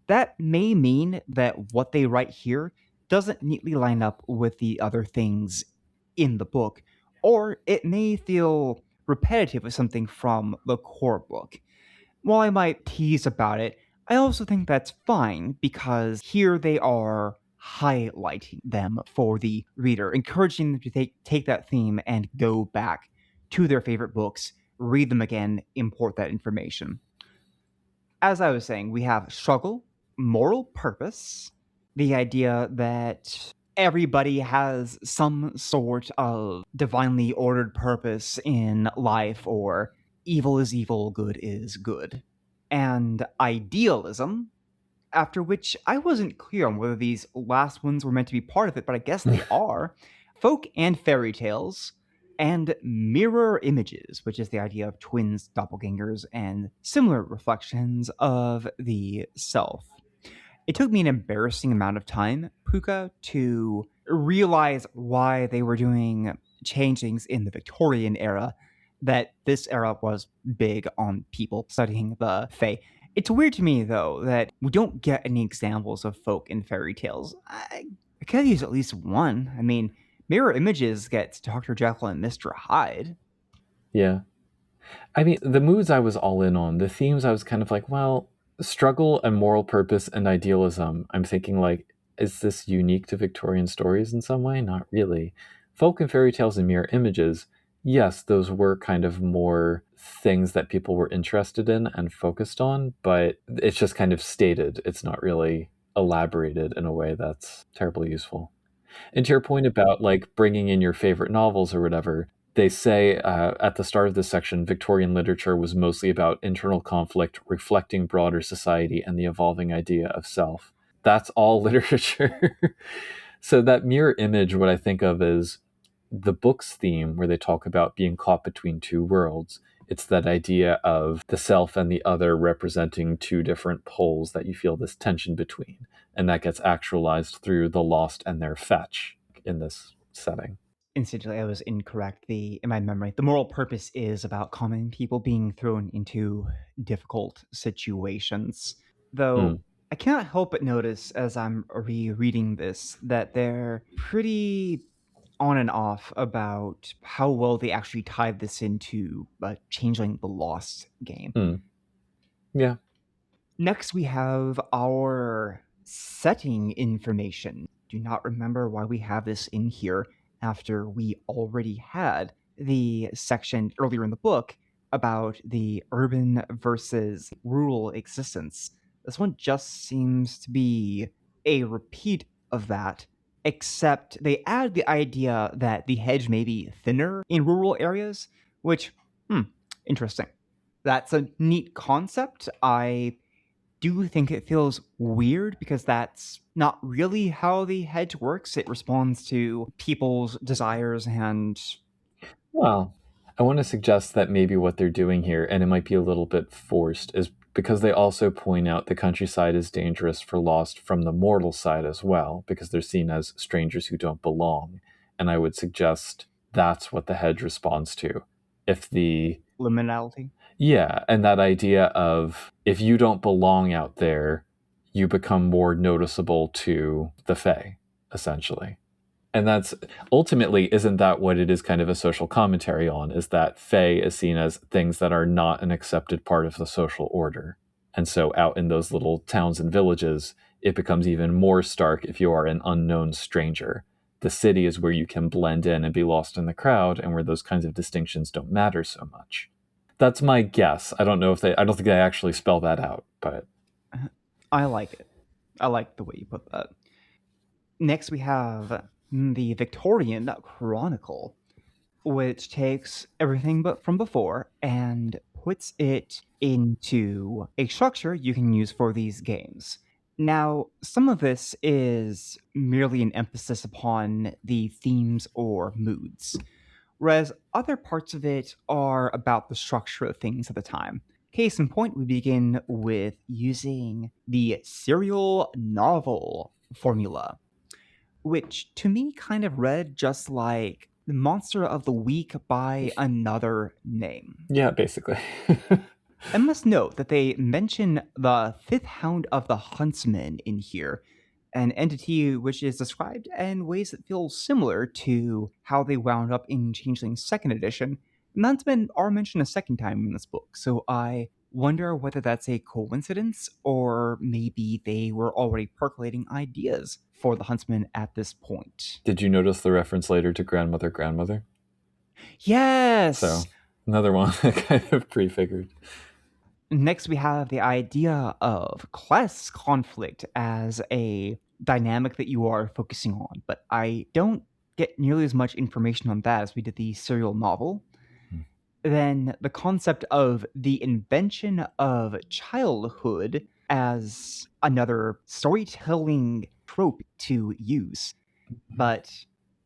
That may mean that what they write here doesn't neatly line up with the other things in the book, or it may feel repetitive of something from the core book. While I might tease about it, I also think that's fine, because here they are highlighting them for the reader, encouraging them to take that theme and go back to their favorite books, read them again, import that information. As I was saying, we have struggle, moral purpose, the idea that everybody has some sort of divinely ordered purpose in life, or evil is evil, good is good, and idealism, after which I wasn't clear on whether these last ones were meant to be part of it, but I guess they are. Folk and fairy tales, and mirror images, which is the idea of twins, doppelgangers, and similar reflections of the self. It took me an embarrassing amount of time, Puka, to realize why they were doing changelings in the Victorian era, that this era was big on people studying the Fae. It's weird to me, though, that we don't get any examples of folk and fairy tales. I could use at least one. I mean, mirror images gets Dr. Jekyll and Mr. Hyde. Yeah. I mean, the moods I was all in on. The themes I was kind of like, well, struggle and moral purpose and idealism. I'm thinking, like, is this unique to Victorian stories in some way? Not really. Folk and fairy tales and mirror images, yes, those were kind of more things that people were interested in and focused on, but it's just kind of stated. It's not really elaborated in a way that's terribly useful. And to your point about, like, bringing in your favorite novels or whatever, they say at the start of this section, Victorian literature was mostly about internal conflict, reflecting broader society, and the evolving idea of self. That's all literature. So that mirror image, what I think of is the book's theme, where they talk about being caught between two worlds. It's that idea of the self and the other representing two different poles that you feel this tension between. And that gets actualized through the lost and their fetch in this setting. Instantly, I was incorrect. In my memory, the moral purpose is about common people being thrown into difficult situations. Though I cannot help but notice, as I'm rereading this, that they're pretty on and off about how well they actually tied this into Changeling the Lost game. Yeah. Next, we have our setting information. Do not remember why we have this in here after we already had the section earlier in the book about the urban versus rural existence. This one just seems to be a repeat of that, except they add the idea that the hedge may be thinner in rural areas, which, interesting. That's a neat concept. I do think it feels weird because that's not really how the hedge works. It responds to people's desires and Well, I want to suggest that maybe what they're doing here, and it might be a little bit forced, is because they also point out the countryside is dangerous for Lost from the mortal side as well, because they're seen as strangers who don't belong. And I would suggest that's what the hedge responds to. If the liminality. Yeah, and that idea of if you don't belong out there, you become more noticeable to the Fae, essentially. And that's ultimately, isn't that what it is kind of a social commentary on? Is that Fae is seen as things that are not an accepted part of the social order. And so out in those little towns and villages, it becomes even more stark if you are an unknown stranger. The city is where you can blend in and be lost in the crowd, and where those kinds of distinctions don't matter so much. That's my guess. I don't think they actually spell that out, but I like it. I like the way you put that. Next, we have the Victorian Chronicle, which takes everything but from before and puts it into a structure you can use for these games. Now, some of this is merely an emphasis upon the themes or moods, whereas other parts of it are about the structure of things at the time. Case in point, we begin with using the serial novel formula, which to me kind of read just like the Monster of the Week by another name. yeah, basically. I must note that they mention the fifth hound of the Huntsman in here, an entity which is described in ways that feel similar to how they wound up in Changeling's second edition, and the Huntsmen are mentioned a second time in this book, so I wonder whether that's a coincidence or maybe they were already percolating ideas for the Huntsman at this point. Did you notice the reference later to grandmother? Yes! So, another one kind of prefigured. Next, we have the idea of class conflict as a dynamic that you are focusing on, but I don't get nearly as much information on that as we did the serial novel. Then the concept of the invention of childhood as another storytelling trope to use. But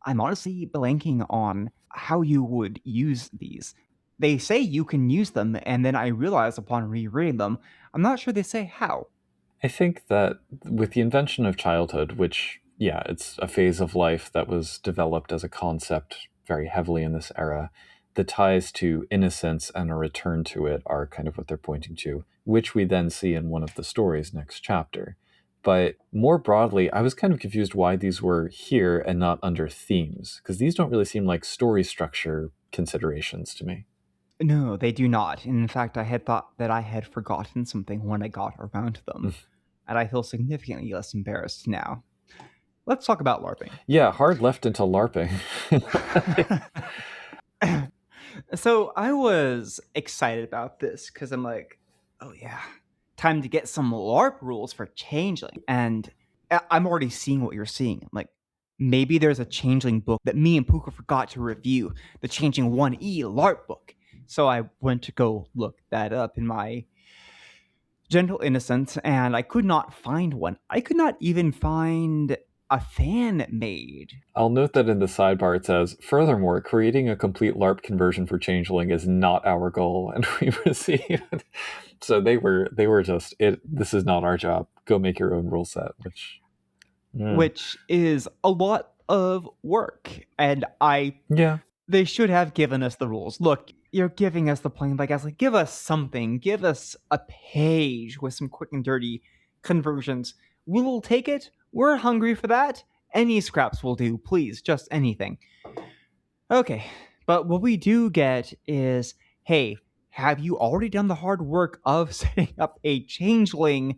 I'm honestly blanking on how you would use these. They say you can use them, and then I realize upon rereading them, I'm not sure they say how. I think that with the invention of childhood, which, yeah, it's a phase of life that was developed as a concept very heavily in this era, the ties to innocence and a return to it are kind of what they're pointing to, which we then see in one of the stories next chapter. But more broadly, I was kind of confused why these were here and not under themes, because these don't really seem like story structure considerations to me. No, they do not. And in fact, I had thought that I had forgotten something when I got around to them. And I feel significantly less embarrassed now. Let's talk about LARPing. Yeah, hard left into LARPing. So I was excited about this because I'm like, oh yeah, time to get some LARP rules for Changeling. And I'm already seeing what you're seeing. I'm like, maybe there's a Changeling book that me and Puka forgot to review, the Changing 1E LARP book. So I went to go look that up in my gentle innocence, and I could not find one. I could not even find a fan made. I'll note that in the sidebar it says, furthermore, creating a complete LARP conversion for Changeling is not our goal, and we received. So they were just this is not our job. Go make your own rule set, which is a lot of work. And they should have given us the rules. Look, you're giving us the plain by guys, like, give us something. Give us a page with some quick and dirty conversions. We'll take it. We're hungry for that. Any scraps will do, please. Just anything. Okay, but what we do get is, hey, have you already done the hard work of setting up a Changeling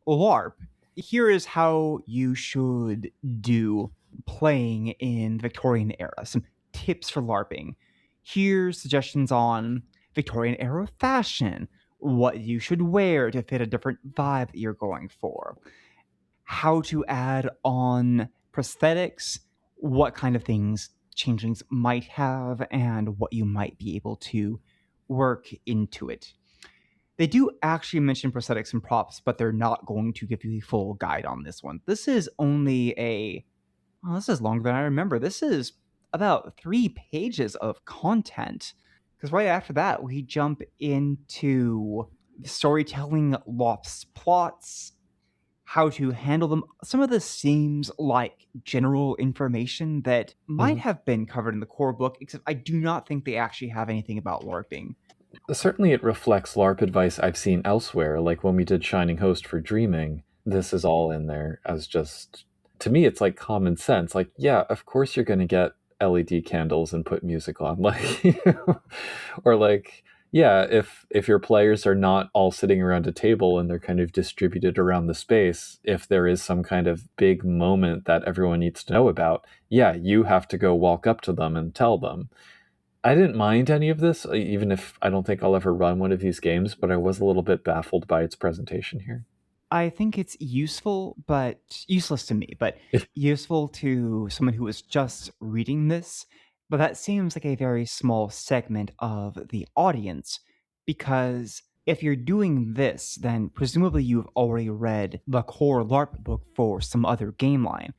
LARP? Here is how you should do playing in Victorian era. Some tips for LARPing. Here's suggestions on Victorian era fashion, what you should wear to fit a different vibe that you're going for, how to add on prosthetics, what kind of things changelings might have, and what you might be able to work into it. They do actually mention prosthetics and props, but they're not going to give you a full guide on this one. This is only this is longer than I remember. This is about 3 pages of content. Because right after that, we jump into storytelling, lost plots, how to handle them. Some of this seems like general information that might have been covered in the core book, except I do not think they actually have anything about LARPing. Certainly it reflects LARP advice I've seen elsewhere, like when we did Shining Host for Dreaming. This is all in there as just, to me, it's like common sense. Like, yeah, of course you're going to get LED candles and put music on. Like, or like, yeah, if your players are not all sitting around a table and they're kind of distributed around the space, if there is some kind of big moment that everyone needs to know about, yeah, you have to go walk up to them and tell them. I didn't mind any of this, even if I don't think I'll ever run one of these games, but I was a little bit baffled by its presentation here. I think it's useful, but useless to me, but useful to someone who was just reading this. But that seems like a very small segment of the audience, because if you're doing this, then presumably you've already read the core LARP book for some other game line,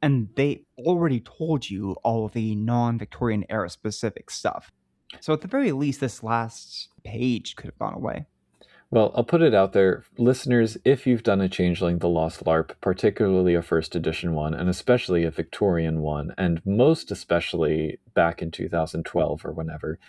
and they already told you all of the non-Victorian era specific stuff. So at the very least, this last page could have gone away. Well, I'll put it out there. Listeners, if you've done a Changeling the Lost LARP, particularly a first edition one, and especially a Victorian one, and most especially back in 2012 or whenever,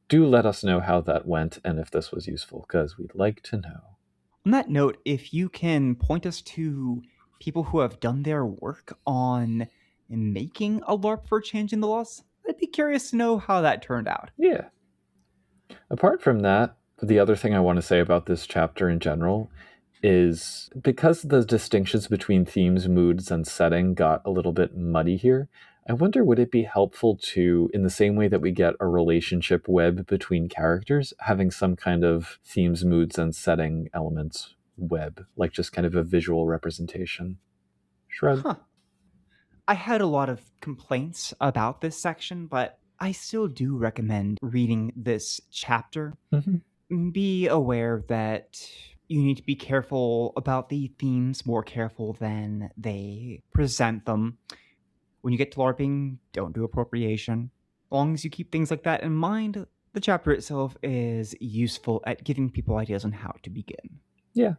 do let us know how that went and if this was useful, because we'd like to know. On that note, if you can point us to people who have done their work on making a LARP for Changing the Lost, I'd be curious to know how that turned out. Yeah. Apart from that, the other thing I want to say about this chapter in general is because the distinctions between themes, moods, and setting got a little bit muddy here, I wonder would it be helpful to, in the same way that we get a relationship web between characters, having some kind of themes, moods, and setting elements web, like just kind of a visual representation? Shrug. Huh. I had a lot of complaints about this section, but I still do recommend reading this chapter. Be aware that you need to be careful about the themes, more careful than they present them. When you get to LARPing, don't do appropriation. As long as you keep things like that in mind, the chapter itself is useful at giving people ideas on how to begin. Yeah.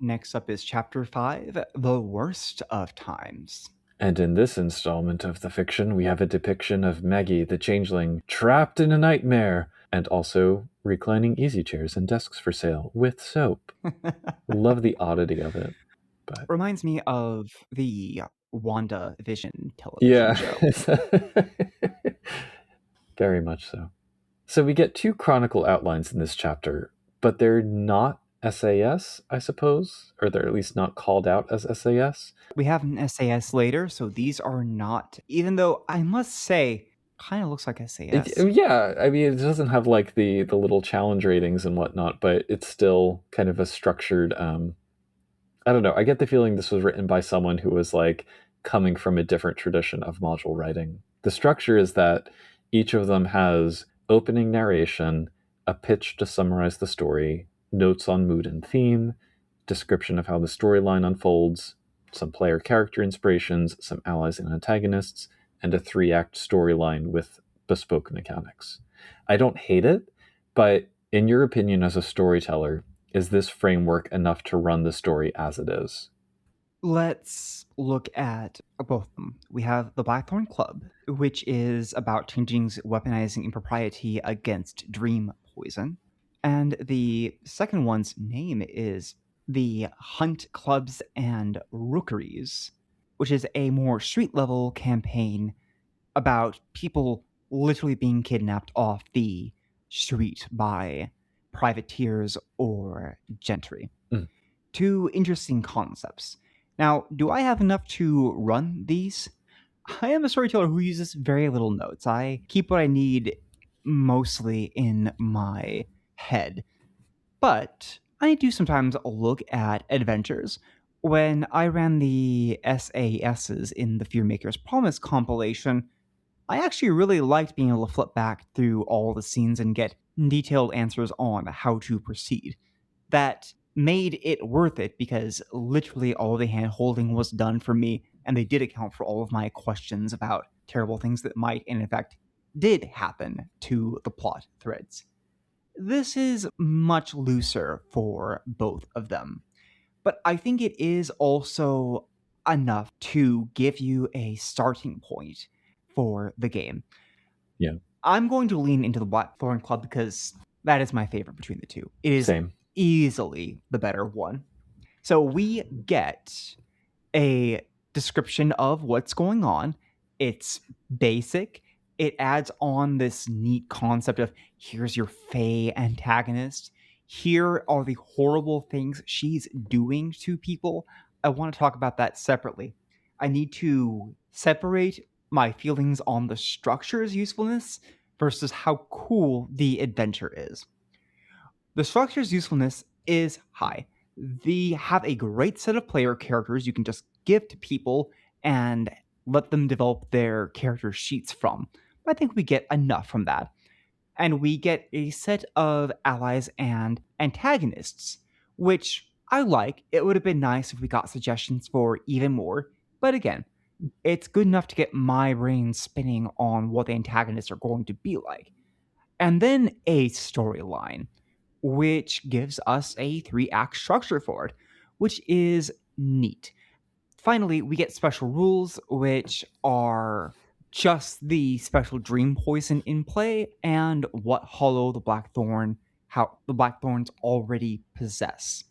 Next up is Chapter 5, The Worst of Times. And in this installment of the fiction, we have a depiction of Maggie, the Changeling, trapped in a nightmare, and also reclining easy chairs and desks for sale with soap. Love the oddity of it. But reminds me of the WandaVision television show. Very much so. So we get 2 chronicle outlines in this chapter, but they're not SAS, I suppose, or they're at least not called out as SAS. We have an SAS later, so these are not, even though I must say, kind of looks like SAS. Yeah, I mean, it doesn't have like the little challenge ratings and whatnot, but it's still kind of a structured, I don't know, I get the feeling this was written by someone who was like coming from a different tradition of module writing. The structure is that each of them has opening narration, a pitch to summarize the story, notes on mood and theme, description of how the storyline unfolds, some player character inspirations, some allies and antagonists, and a 3-act storyline with bespoke mechanics. I don't hate it, but in your opinion as a storyteller, is this framework enough to run the story as it is? Let's look at both of them. We have the Blackthorn Club, which is about Changeling's weaponizing impropriety against dream poison. And the second one's name is the Hunt Clubs and Rookeries, which is a more street-level campaign about people literally being kidnapped off the street by privateers or gentry. Mm. Two interesting concepts. Now, do I have enough to run these? I am a storyteller who uses very little notes. I keep what I need mostly in my head. But I do sometimes look at adventures. When I ran the SASs in the Fearmaker's Promise compilation, I actually really liked being able to flip back through all the scenes and get detailed answers on how to proceed. That made it worth it because literally all the hand holding was done for me, and they did account for all of my questions about terrible things that might, and in fact, did happen to the plot threads. This is much looser for both of them, but I think it is also enough to give you a starting point for the game. Yeah. I'm going to lean into the Blackthorn Club because that is my favorite between the two. It is Same. easily the better one. So we get a description of what's going on. It's basic. It adds on this neat concept of here's your Fae antagonist. Here are the horrible things she's doing to people. I want to talk about that separately. I need to separate my feelings on the structure's usefulness versus how cool the adventure is. The structure's usefulness is high. They have a great set of player characters you can just give to people and let them develop their character sheets from. I think we get enough from that. And we get a set of allies and antagonists, which I like. It would have been nice if we got suggestions for even more. But again, it's good enough to get my brain spinning on what the antagonists are going to be like. And then a storyline, which gives us a 3-act structure for it, which is neat. Finally, we get special rules, which are just the special dream poison in play and what hollow the Blackthorn, how the Blackthorns already possess.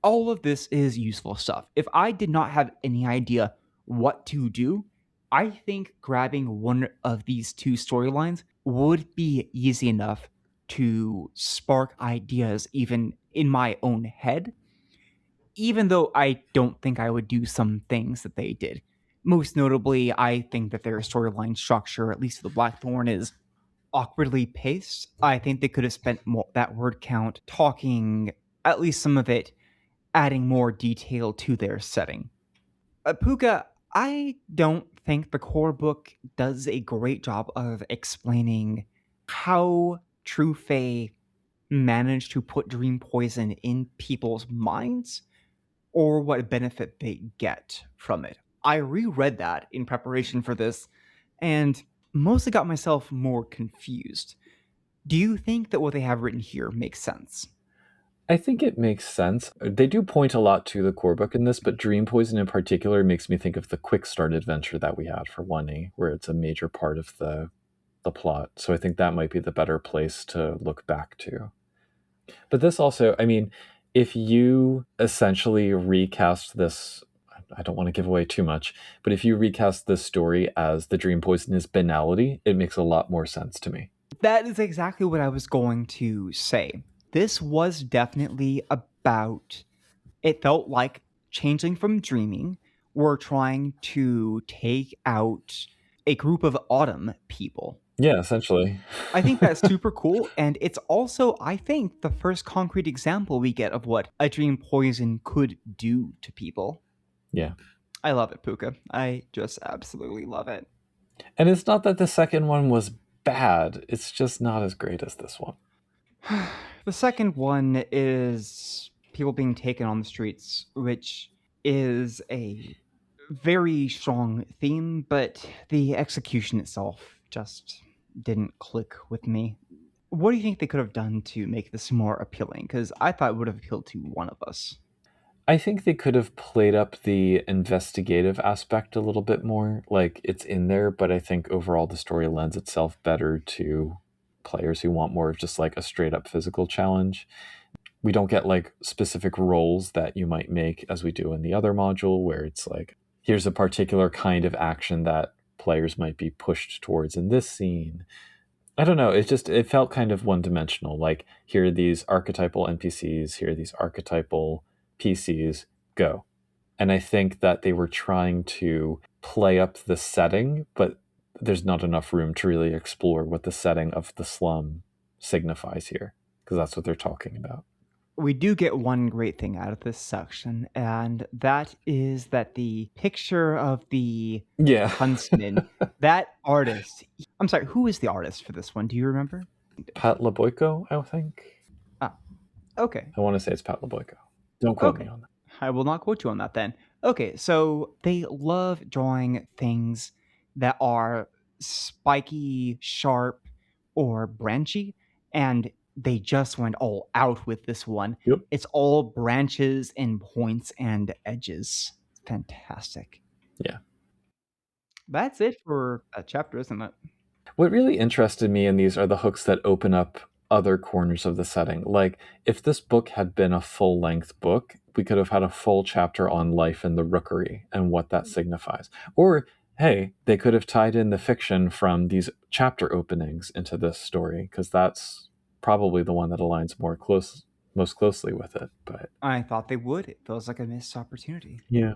All of this is useful stuff. If I did not have any idea what to do, I think grabbing one of these two storylines would be easy enough to spark ideas even in my own head, even though I don't think I would do some things that they did. Most notably, I think that their storyline structure, at least for the Blackthorn, is awkwardly paced. I think they could have spent more that word count talking, at least some of it, adding more detail to their setting. Puka, I don't think the core book does a great job of explaining how True Fae managed to put dream poison in people's minds or what benefit they get from it. I reread that in preparation for this and mostly got myself more confused. Do you think that what they have written here makes sense? I think it makes sense. They do point a lot to the core book in this, but Dream Poison in particular makes me think of the quick start adventure that we had for 1A, where it's a major part of the plot. So I think that might be the better place to look back to. But this also, I mean, if you essentially recast this, I don't want to give away too much, but if you recast this story as the Dream Poison is banality, it makes a lot more sense to me. That is exactly what I was going to say. This was definitely about, it felt like Changeling from Dreaming were trying to take out a group of autumn people. Yeah, essentially. I think that's super cool, and it's also, I think, the first concrete example we get of what a dream poison could do to people. Yeah. I love it, Puka. I just absolutely love it. And it's not that the second one was bad, it's just not as great as this one. The second one is people being taken on the streets, which is a very strong theme, but the execution itself just didn't click with me. What do you think they could have done to make this more appealing? Because I thought it would have appealed to one of us. I think they could have played up the investigative aspect a little bit more. Like, it's in there, but I think overall the story lends itself better to players who want more of just like a straight up physical challenge. We don't get like specific roles that you might make as we do in the other module, where it's like, here's a particular kind of action that players might be pushed towards in this scene. I don't know. It felt kind of one dimensional. Like, here are these archetypal NPCs, here are these archetypal PCs, go. And I think that they were trying to play up the setting, but there's not enough room to really explore what the setting of the slum signifies here, because that's what they're talking about. We do get one great thing out of this section, and that is that the picture of the Yeah. huntsman, that artist, I'm sorry, who is the artist for this one? Do you remember? Pat LeBoyko, I think. Ah, okay. I want to say it's Pat LeBoyko. Don't quote me Okay. on that. I will not quote you on that then. Okay, so they love drawing things that are spiky, sharp, or branchy, and they just went all out with this one. Yep. It's all branches and points and edges. Fantastic. Yeah. That's it for that chapter, isn't it? What really interested me in these are the hooks that open up other corners of the setting. Like, if this book had been a full-length book, we could have had a full chapter on life in the rookery and what that signifies. Or, hey, they could have tied in the fiction from these chapter openings into this story, because that's probably the one that aligns most closely with it. But I thought they would. It feels like a missed opportunity. yeah.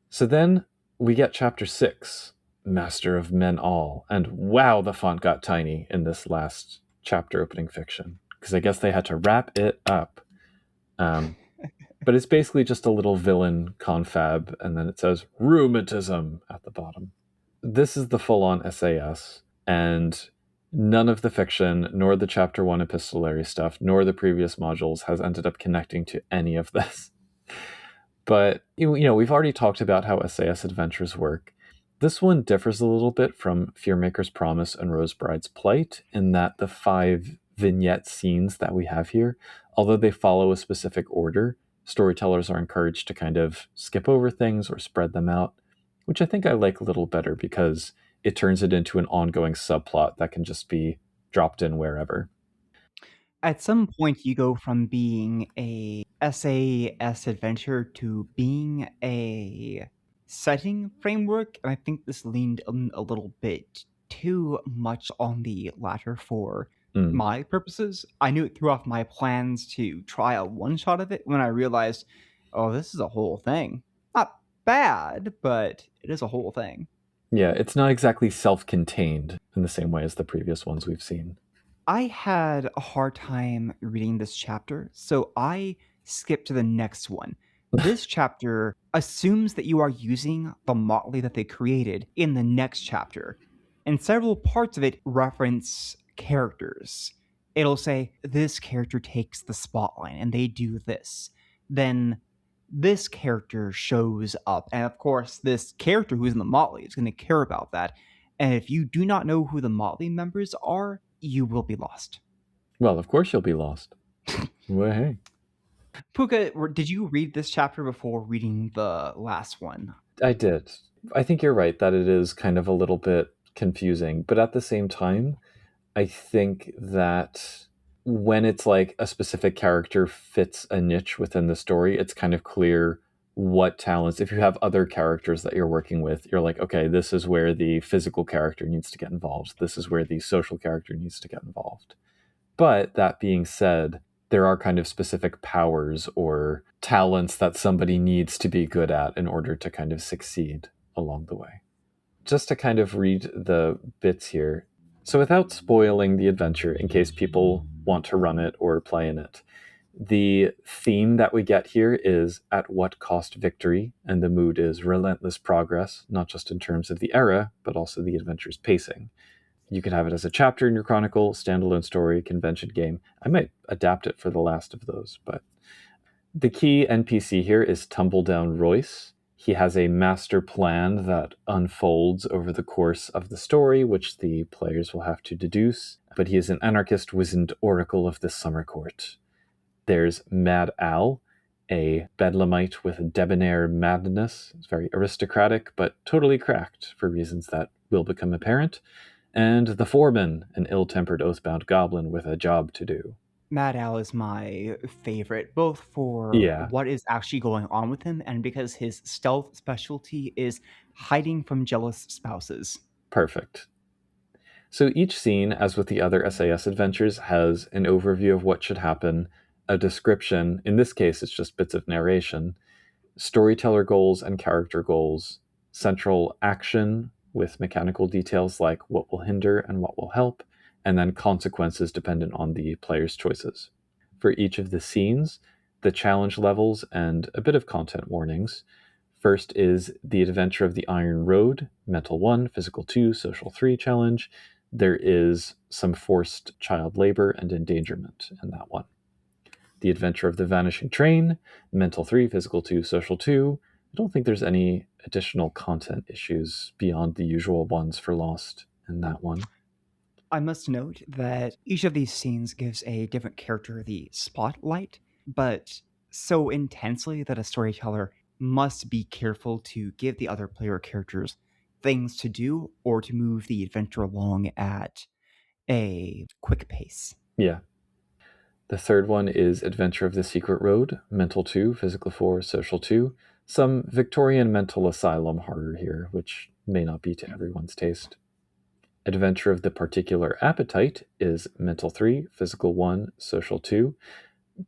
So then we get chapter 6, Master of Men All. And wow, the font got tiny in this last chapter opening fiction, because I guess they had to wrap it up. But it's basically just a little villain confab, and then it says rheumatism at the bottom. This is the full-on SAS, and none of the fiction, nor the chapter 1 epistolary stuff, nor the previous modules has ended up connecting to any of this. But, we've already talked about how SAS adventures work. This one differs a little bit from Fearmaker's Promise and Rosebride's Plight in that the 5 vignette scenes that we have here, although they follow a specific order, storytellers are encouraged to kind of skip over things or spread them out, which I think I like a little better because it turns it into an ongoing subplot that can just be dropped in wherever. At some point, you go from being a SAS adventure to being a setting framework, and I think this leaned a little bit too much on the latter for my purposes. I knew it threw off my plans to try a one-shot of it when I realized, oh, this is a whole thing. Not bad, but it is a whole thing. Yeah, it's not exactly self-contained in the same way as the previous ones we've seen. I had a hard time reading this chapter, so I skipped to the next one. This chapter assumes that you are using the motley that they created in the next chapter, and several parts of it reference characters. It'll say, this character takes the spotlight, and they do this. Then this character shows up, and of course, this character who's in the motley is going to care about that. And if you do not know who the motley members are, you will be lost. Well, of course you'll be lost. Well, hey. Puka, did you read this chapter before reading the last one? I did. I think you're right that it is kind of a little bit confusing, but at the same time, I think that when it's like a specific character fits a niche within the story, it's kind of clear what talents, if you have other characters that you're working with, you're like, okay, this is where the physical character needs to get involved. This is where the social character needs to get involved. But that being said, there are kind of specific powers or talents that somebody needs to be good at in order to kind of succeed along the way. Just to kind of read the bits here. So without spoiling the adventure in case people want to run it or play in it, the theme that we get here is at what cost victory, and the mood is relentless progress, not just in terms of the era, but also the adventure's pacing. You can have it as a chapter in your chronicle, standalone story, convention game. I might adapt it for the last of those, but the key NPC here is Tumbledown Royce. He has a master plan that unfolds over the course of the story, which the players will have to deduce, but he is an anarchist wizened oracle of the summer court. There's Mad Al, a bedlamite with debonair madness. It's very aristocratic, but totally cracked for reasons that will become apparent. And the Foreman, an ill-tempered oathbound goblin with a job to do. Mad Al is my favorite, both for what is actually going on with him and because his stealth specialty is hiding from jealous spouses. Perfect. So each scene, as with the other SAS adventures, has an overview of what should happen, a description, in this case it's just bits of narration, storyteller goals and character goals, central action with mechanical details like what will hinder and what will help, and then consequences dependent on the player's choices. For each of the scenes, the challenge levels, and a bit of content warnings. First is the Adventure of the Iron Road, Mental 1, Physical 2, Social 3 challenge. There is some forced child labor and endangerment in that one. The Adventure of the Vanishing Train, Mental 3, Physical 2, Social 2. I don't think there's any additional content issues beyond the usual ones for Lost in that one. I must note that each of these scenes gives a different character the spotlight, but so intensely that a storyteller must be careful to give the other player characters things to do or to move the adventure along at a quick pace. Yeah. The third one is Adventure of the Secret Road, Mental 2, Physical 4, Social 2. Some Victorian mental asylum horror here, which may not be to everyone's taste. Adventure of the Particular Appetite is Mental 3, Physical 1, Social 2.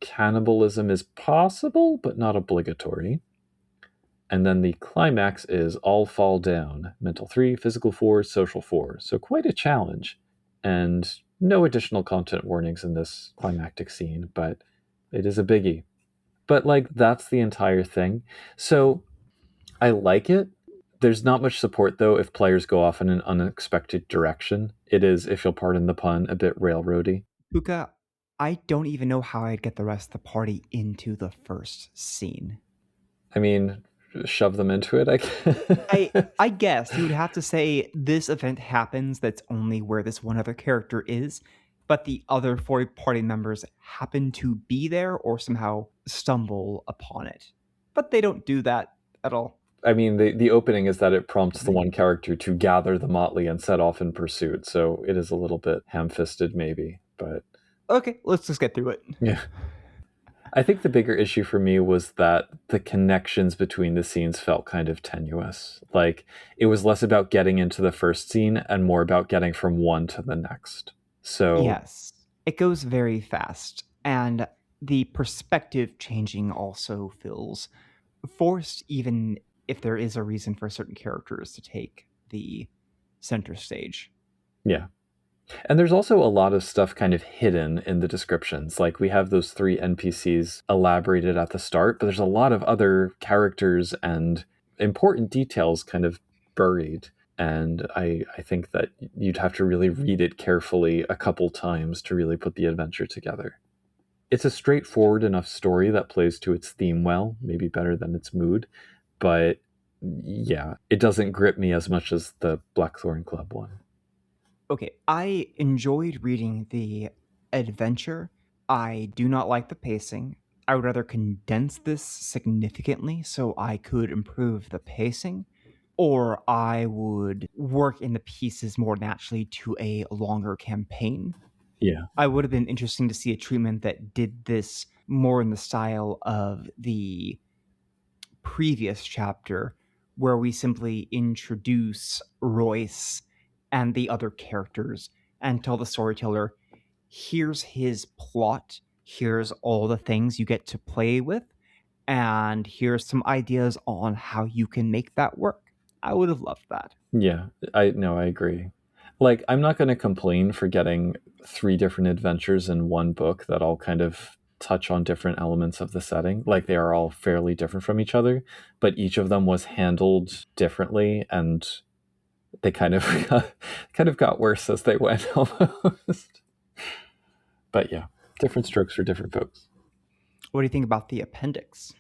Cannibalism is possible, but not obligatory. And then the climax is All Fall Down, Mental 3, Physical 4, Social 4. So quite a challenge. And no additional content warnings in this climactic scene, but it is a biggie. But, like, that's the entire thing. So I like it. There's not much support, though, if players go off in an unexpected direction. It is, if you'll pardon the pun, a bit railroady. Puka, I don't even know how I'd get the rest of the party into the first scene. I mean, shove them into it, I guess you would have to say this event happens, that's only where this one other character is, but the other 4 party members happen to be there or somehow stumble upon it. But they don't do that at all. I mean, the opening is that it prompts the one character to gather the motley and set off in pursuit, so it is a little bit ham-fisted maybe, but... Okay, let's just get through it. Yeah. I think the bigger issue for me was that the connections between the scenes felt kind of tenuous. Like, it was less about getting into the first scene and more about getting from one to the next. So... Yes, it goes very fast, and the perspective changing also feels forced, even if there is a reason for certain characters to take the center stage. Yeah. And there's also a lot of stuff kind of hidden in the descriptions. Like, we have those 3 NPCs elaborated at the start, but there's a lot of other characters and important details kind of buried. And I think that you'd have to really read it carefully a couple times to really put the adventure together. It's a straightforward enough story that plays to its theme well, maybe better than its mood, but yeah, it doesn't grip me as much as the Blackthorn Club one. Okay, I enjoyed reading the adventure. I do not like the pacing. I would rather condense this significantly so I could improve the pacing, or I would work in the pieces more naturally to a longer campaign. Yeah. I would have been interesting to see a treatment that did this more in the style of the previous chapter, where we simply introduce Royce and the other characters and tell the storyteller, here's his plot, here's all the things you get to play with, and here's some ideas on how you can make that work. I would have loved that. Yeah, I agree. Like, I'm not going to complain for getting 3 different adventures in one book that all kind of touch on different elements of the setting. Like, they are all fairly different from each other, but each of them was handled differently, and they kind of got worse as they went almost. But yeah, different strokes for different folks. What do you think about the appendix?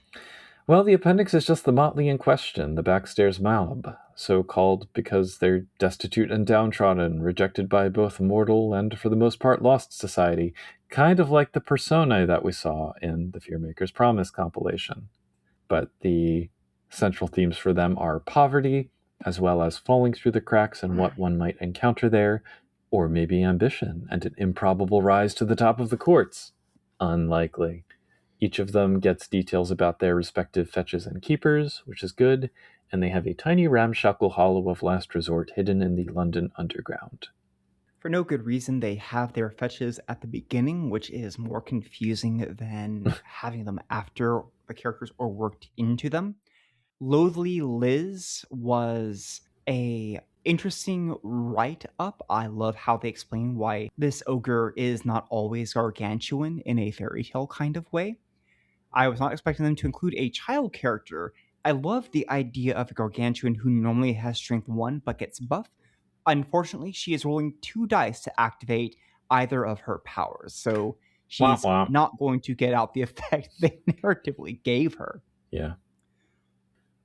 Well, the appendix is just the motley in question, the backstairs mob, so called because they're destitute and downtrodden, rejected by both mortal and, for the most part, lost society, kind of like the personae that we saw in the Fearmaker's Promise compilation. But the central themes for them are poverty, as well as falling through the cracks and what one might encounter there, or maybe ambition and an improbable rise to the top of the courts. Unlikely. Each of them gets details about their respective fetches and keepers, which is good, and they have a tiny ramshackle hollow of last resort hidden in the London underground. For no good reason, they have their fetches at the beginning, which is more confusing than having them after the characters are worked into them. Loathly Liz was a interesting write-up. I love how they explain why this ogre is not always gargantuan in a fairy tale kind of way. I was not expecting them to include a child character. I love the idea of a gargantuan who normally has strength 1 but gets buff. Unfortunately, she is rolling 2 dice to activate either of her powers, so Womp she's womp. not going to get out the effect they narratively gave her. Yeah.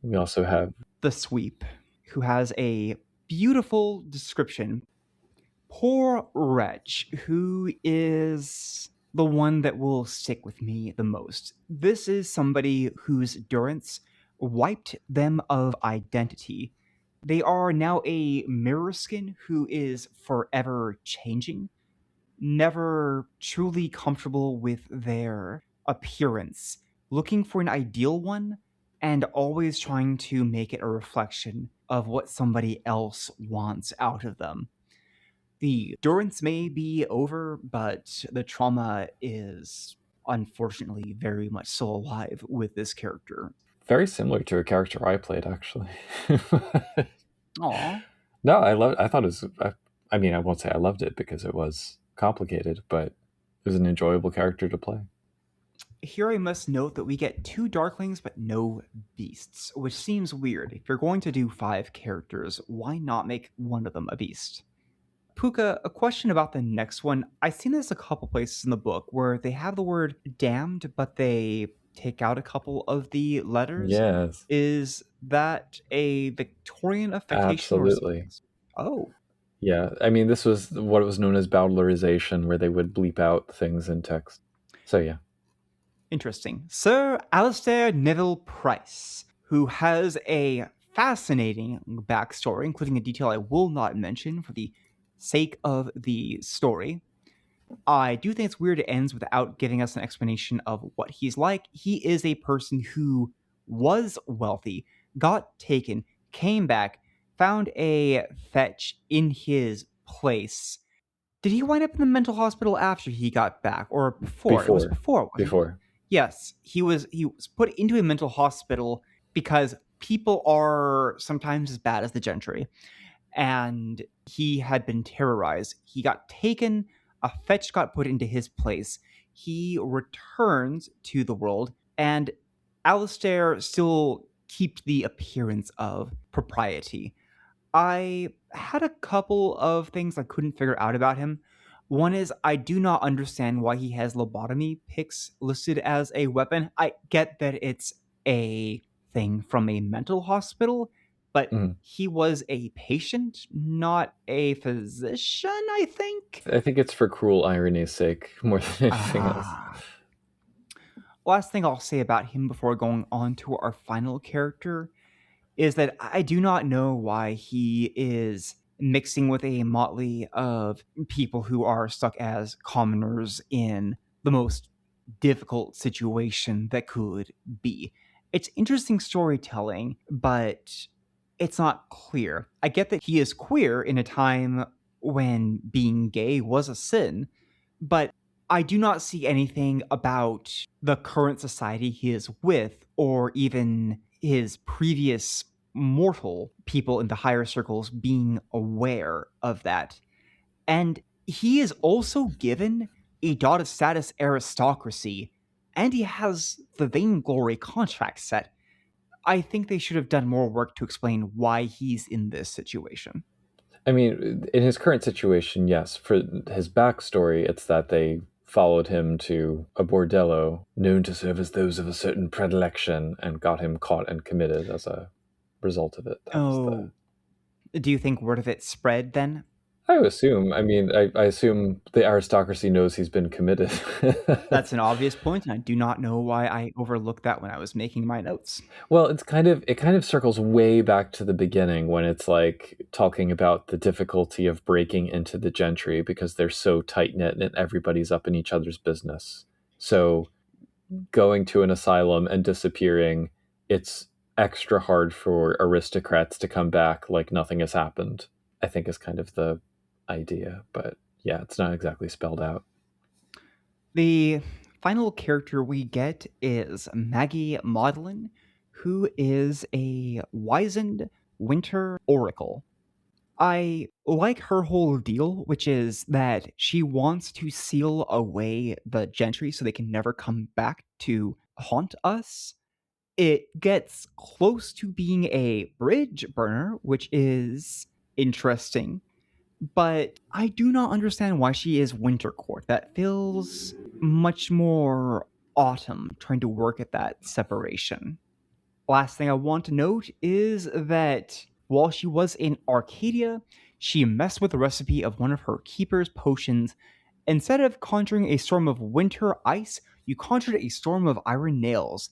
We also have The Sweep, who has a beautiful description. Poor wretch, who is the one that will stick with me the most. This is somebody whose durance wiped them of identity. They are now a mirror skin who is forever changing, never truly comfortable with their appearance, looking for an ideal one, and always trying to make it a reflection of what somebody else wants out of them. The endurance may be over, but the trauma is unfortunately very much still alive with this character. very similar to a character I played, actually. Aw. No, I thought it was, I mean, I won't say I loved it because it was complicated, but it was an enjoyable character to play. Here I must note that we get 2 Darklings but no beasts, which seems weird. If you're going to do 5 characters, why not make one of them a beast? Puka, a question about the next one. I've seen this a couple places in the book where they have the word damned, but they take out a couple of the letters. Yes, Is that a Victorian affectation? absolutely. Oh, Yeah, I mean, this was what was known as bowdlerization, where they would bleep out things in text. So yeah. interesting. Sir Alistair Neville Price, who has a fascinating backstory, including a detail I will not mention for the sake of the story. I do think it's weird it ends without giving us an explanation of what he's like. He is a person who was wealthy, got taken, came back, found a fetch in his place. Did he wind up in the mental hospital after he got back or before? It was before, wasn't it? Before. Yes, he was put into a mental hospital because people are sometimes as bad as the gentry, and he had been terrorized. He got taken, a fetch got put into his place. He returns to the world, and Alistair still keeps the appearance of propriety. I had a couple of things I couldn't figure out about him. One is I do not understand why he has lobotomy picks listed as a weapon. I get that it's a thing from a mental hospital, but he was a patient, not a physician, I think. I think it's for cruel irony's sake more than anything else. Last thing I'll say about him before going on to our final character is that I do not know why he is mixing with a motley of people who are stuck as commoners in the most difficult situation that could be. It's interesting storytelling, but it's not clear. I get that he is queer in a time when being gay was a sin, but I do not see anything about the current society he is with, or even his previous mortal people in the higher circles being aware of that. And he is also given a dotted status aristocracy, and he has the Vainglory contract set. I think they should have done more work to explain why he's in this situation. I mean, in his current situation, yes. For his backstory, it's that they followed him to a bordello known to serve as those of a certain predilection and got him caught and committed as a result of it. Do you think word of it spread then? I assume. I mean, I assume the aristocracy knows he's been committed. That's an obvious point, and I do not know why I overlooked that when I was making my notes. Well, it kind of circles way back to the beginning when it's like talking about the difficulty of breaking into the gentry because they're so tight-knit and everybody's up in each other's business. So going to an asylum and disappearing, it's extra hard for aristocrats to come back like nothing has happened, I think is kind of the idea, but yeah, it's not exactly spelled out. The final character we get is Maggie Maudlin, who is a wizened winter oracle. I like her whole deal, which is that she wants to seal away the gentry so they can never come back to haunt us. It gets close to being a bridge burner, which is interesting, but I do not understand why she is winter court. That feels much more autumn, trying to work at that separation. Last thing I want to note is that while she was in Arcadia, she messed with the recipe of one of her keeper's potions. Instead of conjuring a storm of winter ice, you conjured a storm of iron nails.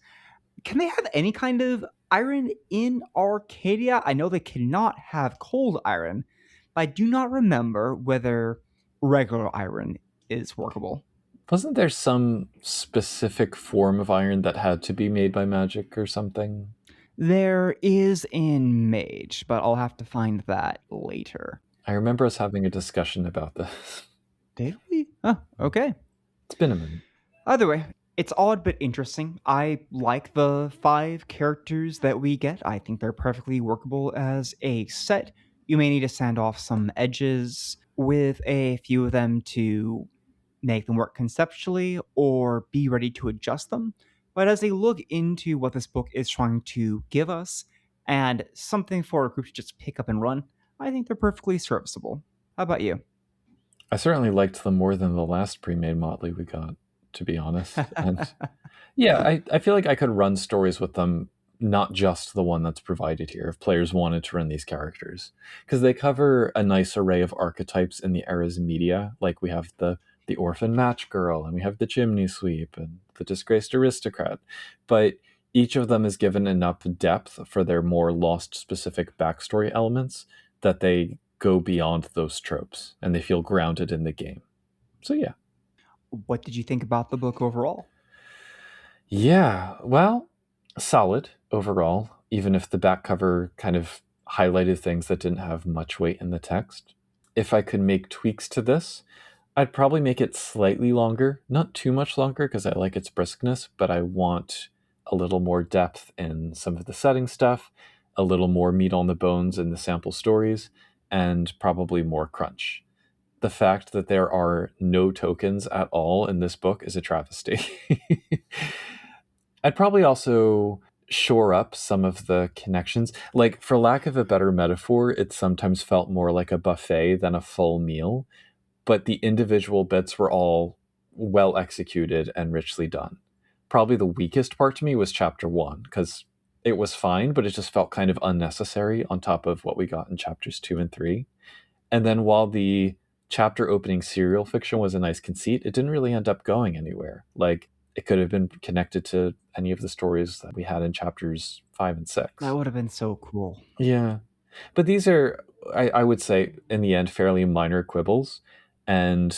Can they have any kind of iron in Arcadia? I know they cannot have cold iron, but I do not remember whether regular iron is workable. Wasn't there some specific form of iron that had to be made by magic or something? There is in Mage, but I'll have to find that later. I remember us having a discussion about this. Did we? Oh, okay. It's been a minute. Either way, it's odd but interesting. I like the 5 characters that we get. I think they're perfectly workable as a set. You may need to sand off some edges with a few of them to make them work conceptually or be ready to adjust them. But as they look into what this book is trying to give us and something for a group to just pick up and run, I think they're perfectly serviceable. How about you? I certainly liked them more than the last pre-made Motley we got, to be honest. And yeah, I feel like I could run stories with them, not just the one that's provided here, if players wanted to run these characters. Because they cover a nice array of archetypes in the era's media. Like we have the orphan match girl, and we have the chimney sweep, and the disgraced aristocrat. But each of them is given enough depth for their more Lost specific backstory elements that they go beyond those tropes and they feel grounded in the game. So yeah. What did you think about the book overall? Yeah, well, solid overall, even if the back cover kind of highlighted things that didn't have much weight in the text. If I could make tweaks to this, I'd probably make it slightly longer, not too much longer because I like its briskness, but I want a little more depth in some of the setting stuff, a little more meat on the bones in the sample stories, and probably more crunch. The fact that there are no tokens at all in this book is a travesty. I'd probably also shore up some of the connections. Like, for lack of a better metaphor, it sometimes felt more like a buffet than a full meal, but the individual bits were all well executed and richly done. Probably the weakest part to me was chapter 1, because it was fine, but it just felt kind of unnecessary on top of what we got in chapters 2 and 3. And then while the chapter opening serial fiction was a nice conceit, it didn't really end up going anywhere. Like, it could have been connected to any of the stories that we had in chapters 5 and 6. That would have been so cool. Yeah. But these are, I would say, in the end, fairly minor quibbles. And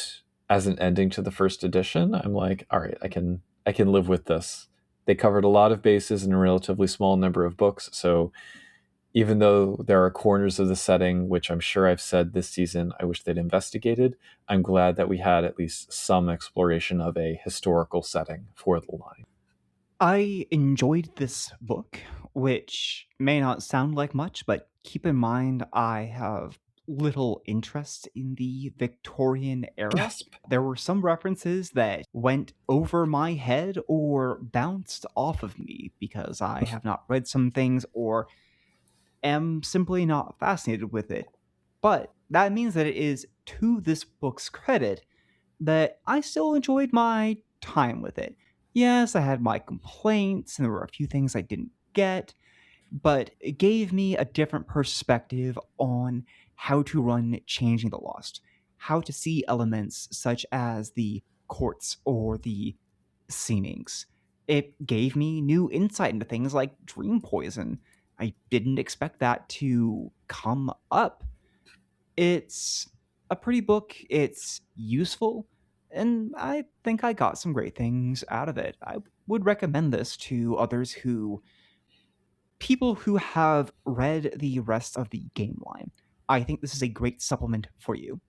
as an ending to the first edition, I'm like, all right, I can live with this. They covered a lot of bases in a relatively small number of books, so even though there are corners of the setting, which I'm sure I've said this season I wish they'd investigated, I'm glad that we had at least some exploration of a historical setting for the line. I enjoyed this book, which may not sound like much, but keep in mind I have little interest in the Victorian era. Gasp. There were some references that went over my head or bounced off of me because I have not read some things or am simply not fascinated with it. But that means that it is to this book's credit that I still enjoyed my time with it. Yes, I had my complaints and there were a few things I didn't get, but it gave me a different perspective on how to run Changing the Lost, how to see elements such as the courts or the seemings. It gave me new insight into things like dream poison. I didn't expect that to come up. It's a pretty book, it's useful, and I think I got some great things out of it. I would recommend this to others people who have read the rest of the game line. I think this is a great supplement for you.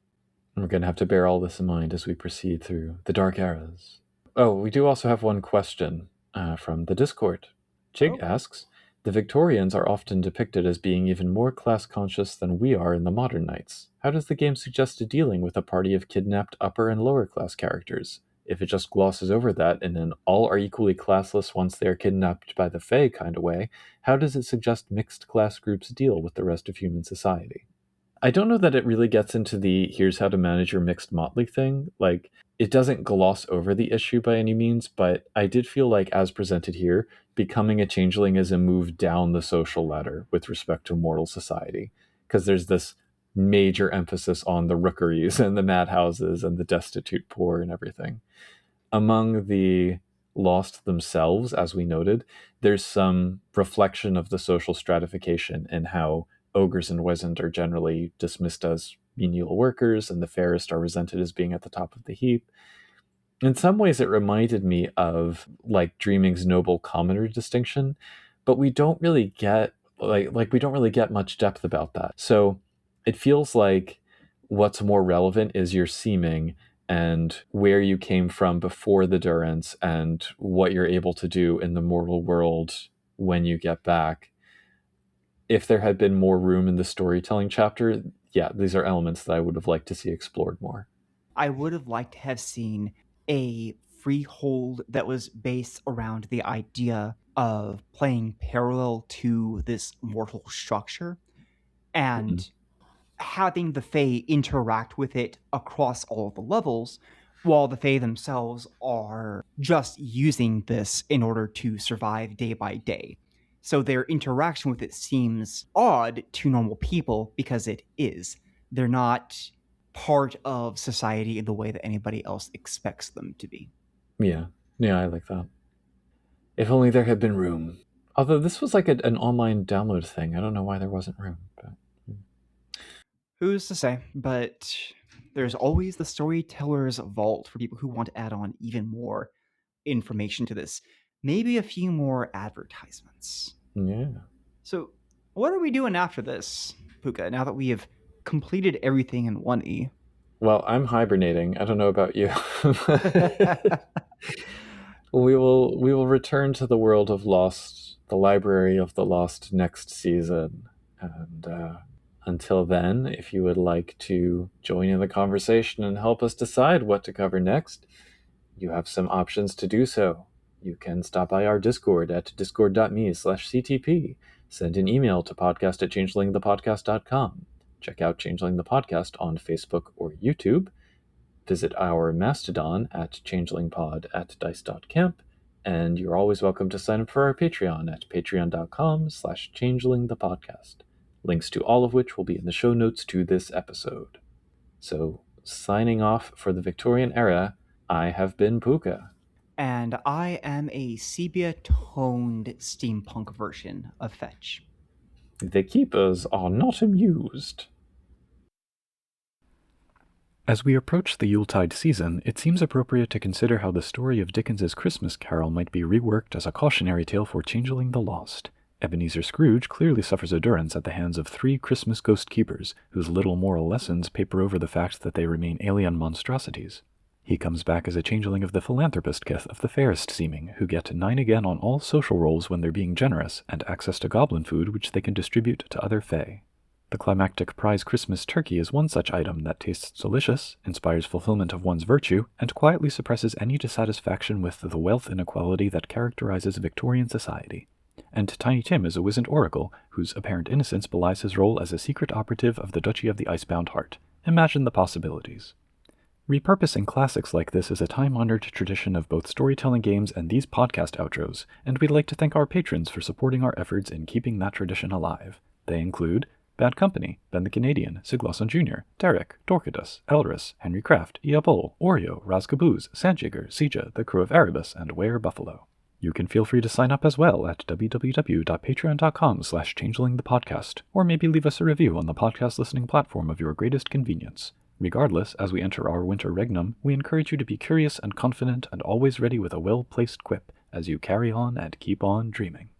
We're going to have to bear all this in mind as we proceed through the dark eras. Oh, we do also have one question from the Discord. Chig asks, the Victorians are often depicted as being even more class-conscious than we are in the modern knights. How does the game suggest dealing with a party of kidnapped upper and lower class characters? If it just glosses over that in an all are equally classless once they are kidnapped by the Fae kind of way, how does it suggest mixed class groups deal with the rest of human society? I don't know that it really gets into the here's how to manage your mixed motley thing. Like, it doesn't gloss over the issue by any means, but I did feel like, as presented here, becoming a changeling is a move down the social ladder with respect to mortal society. Because there's this major emphasis on the rookeries and the madhouses and the destitute poor and everything. Among the Lost themselves, as we noted, there's some reflection of the social stratification and how ogres and wizened are generally dismissed as menial workers, and the fairest are resented as being at the top of the heap. In some ways, it reminded me of like Dreaming's noble commoner distinction, but we don't really get we don't really get much depth about that. So it feels like what's more relevant is your seeming and where you came from before the durance and what you're able to do in the mortal world when you get back. If there had been more room in the storytelling chapter, yeah, these are elements that I would have liked to see explored more. I would have liked to have seen a freehold that was based around the idea of playing parallel to this mortal structure and having the Fae interact with it across all of the levels, while the Fae themselves are just using this in order to survive day by day. So their interaction with it seems odd to normal people because it is. They're not part of society in the way that anybody else expects them to be. Yeah, I like that. If only there had been room. Although this was like an online download thing. I don't know why there wasn't room. But who's to say? But there's always the storyteller's vault for people who want to add on even more information to this. Maybe a few more advertisements. Yeah. So, what are we doing after this, Puka, now that we have completed everything in 1E? Well, I'm hibernating. I don't know about you. We will return to the world of Lost, the Library of the Lost next season. And until then, if you would like to join in the conversation and help us decide what to cover next, you have some options to do so. You can stop by our Discord at discord.me/CTP. Send an email to podcast@changelingthepodcast.com. Check out Changeling the Podcast on Facebook or YouTube. Visit our Mastodon at changelingpod@dice.camp. And you're always welcome to sign up for our Patreon at patreon.com/changelingthepodcast. Links to all of which will be in the show notes to this episode. So, signing off for the Victorian era, I have been Puka. And I am a sepia-toned steampunk version of Fetch. The keepers are not amused. As we approach the Yuletide season, it seems appropriate to consider how the story of Dickens's Christmas Carol might be reworked as a cautionary tale for Changeling the Lost. Ebenezer Scrooge clearly suffers a durance at the hands of 3 Christmas ghost keepers, whose little moral lessons paper over the fact that they remain alien monstrosities. He comes back as a changeling of the philanthropist kith of the fairest seeming, who get 9 again on all social roles when they're being generous, and access to goblin food which they can distribute to other fae. The climactic prize Christmas turkey is one such item that tastes delicious, inspires fulfillment of one's virtue, and quietly suppresses any dissatisfaction with the wealth inequality that characterizes Victorian society. And Tiny Tim is a wizened oracle, whose apparent innocence belies his role as a secret operative of the Duchy of the Icebound Heart. Imagine the possibilities. Repurposing classics like this is a time-honored tradition of both storytelling games and these podcast outros, and we'd like to thank our patrons for supporting our efforts in keeping that tradition alive. They include Bad Company, Ben the Canadian, Siglosson Jr., Derek, Dorcadus, Elris, Henry Kraft, Iabol, Oreo, Razcaboose, Sandjigger, Sija, The Crow of Erebus, and Ware Buffalo. You can feel free to sign up as well at www.patreon.com/changelingthepodcast, or maybe leave us a review on the podcast listening platform of your greatest convenience. Regardless, as we enter our Interregnum, we encourage you to be curious and confident and always ready with a well-placed quip as you carry on and keep on dreaming.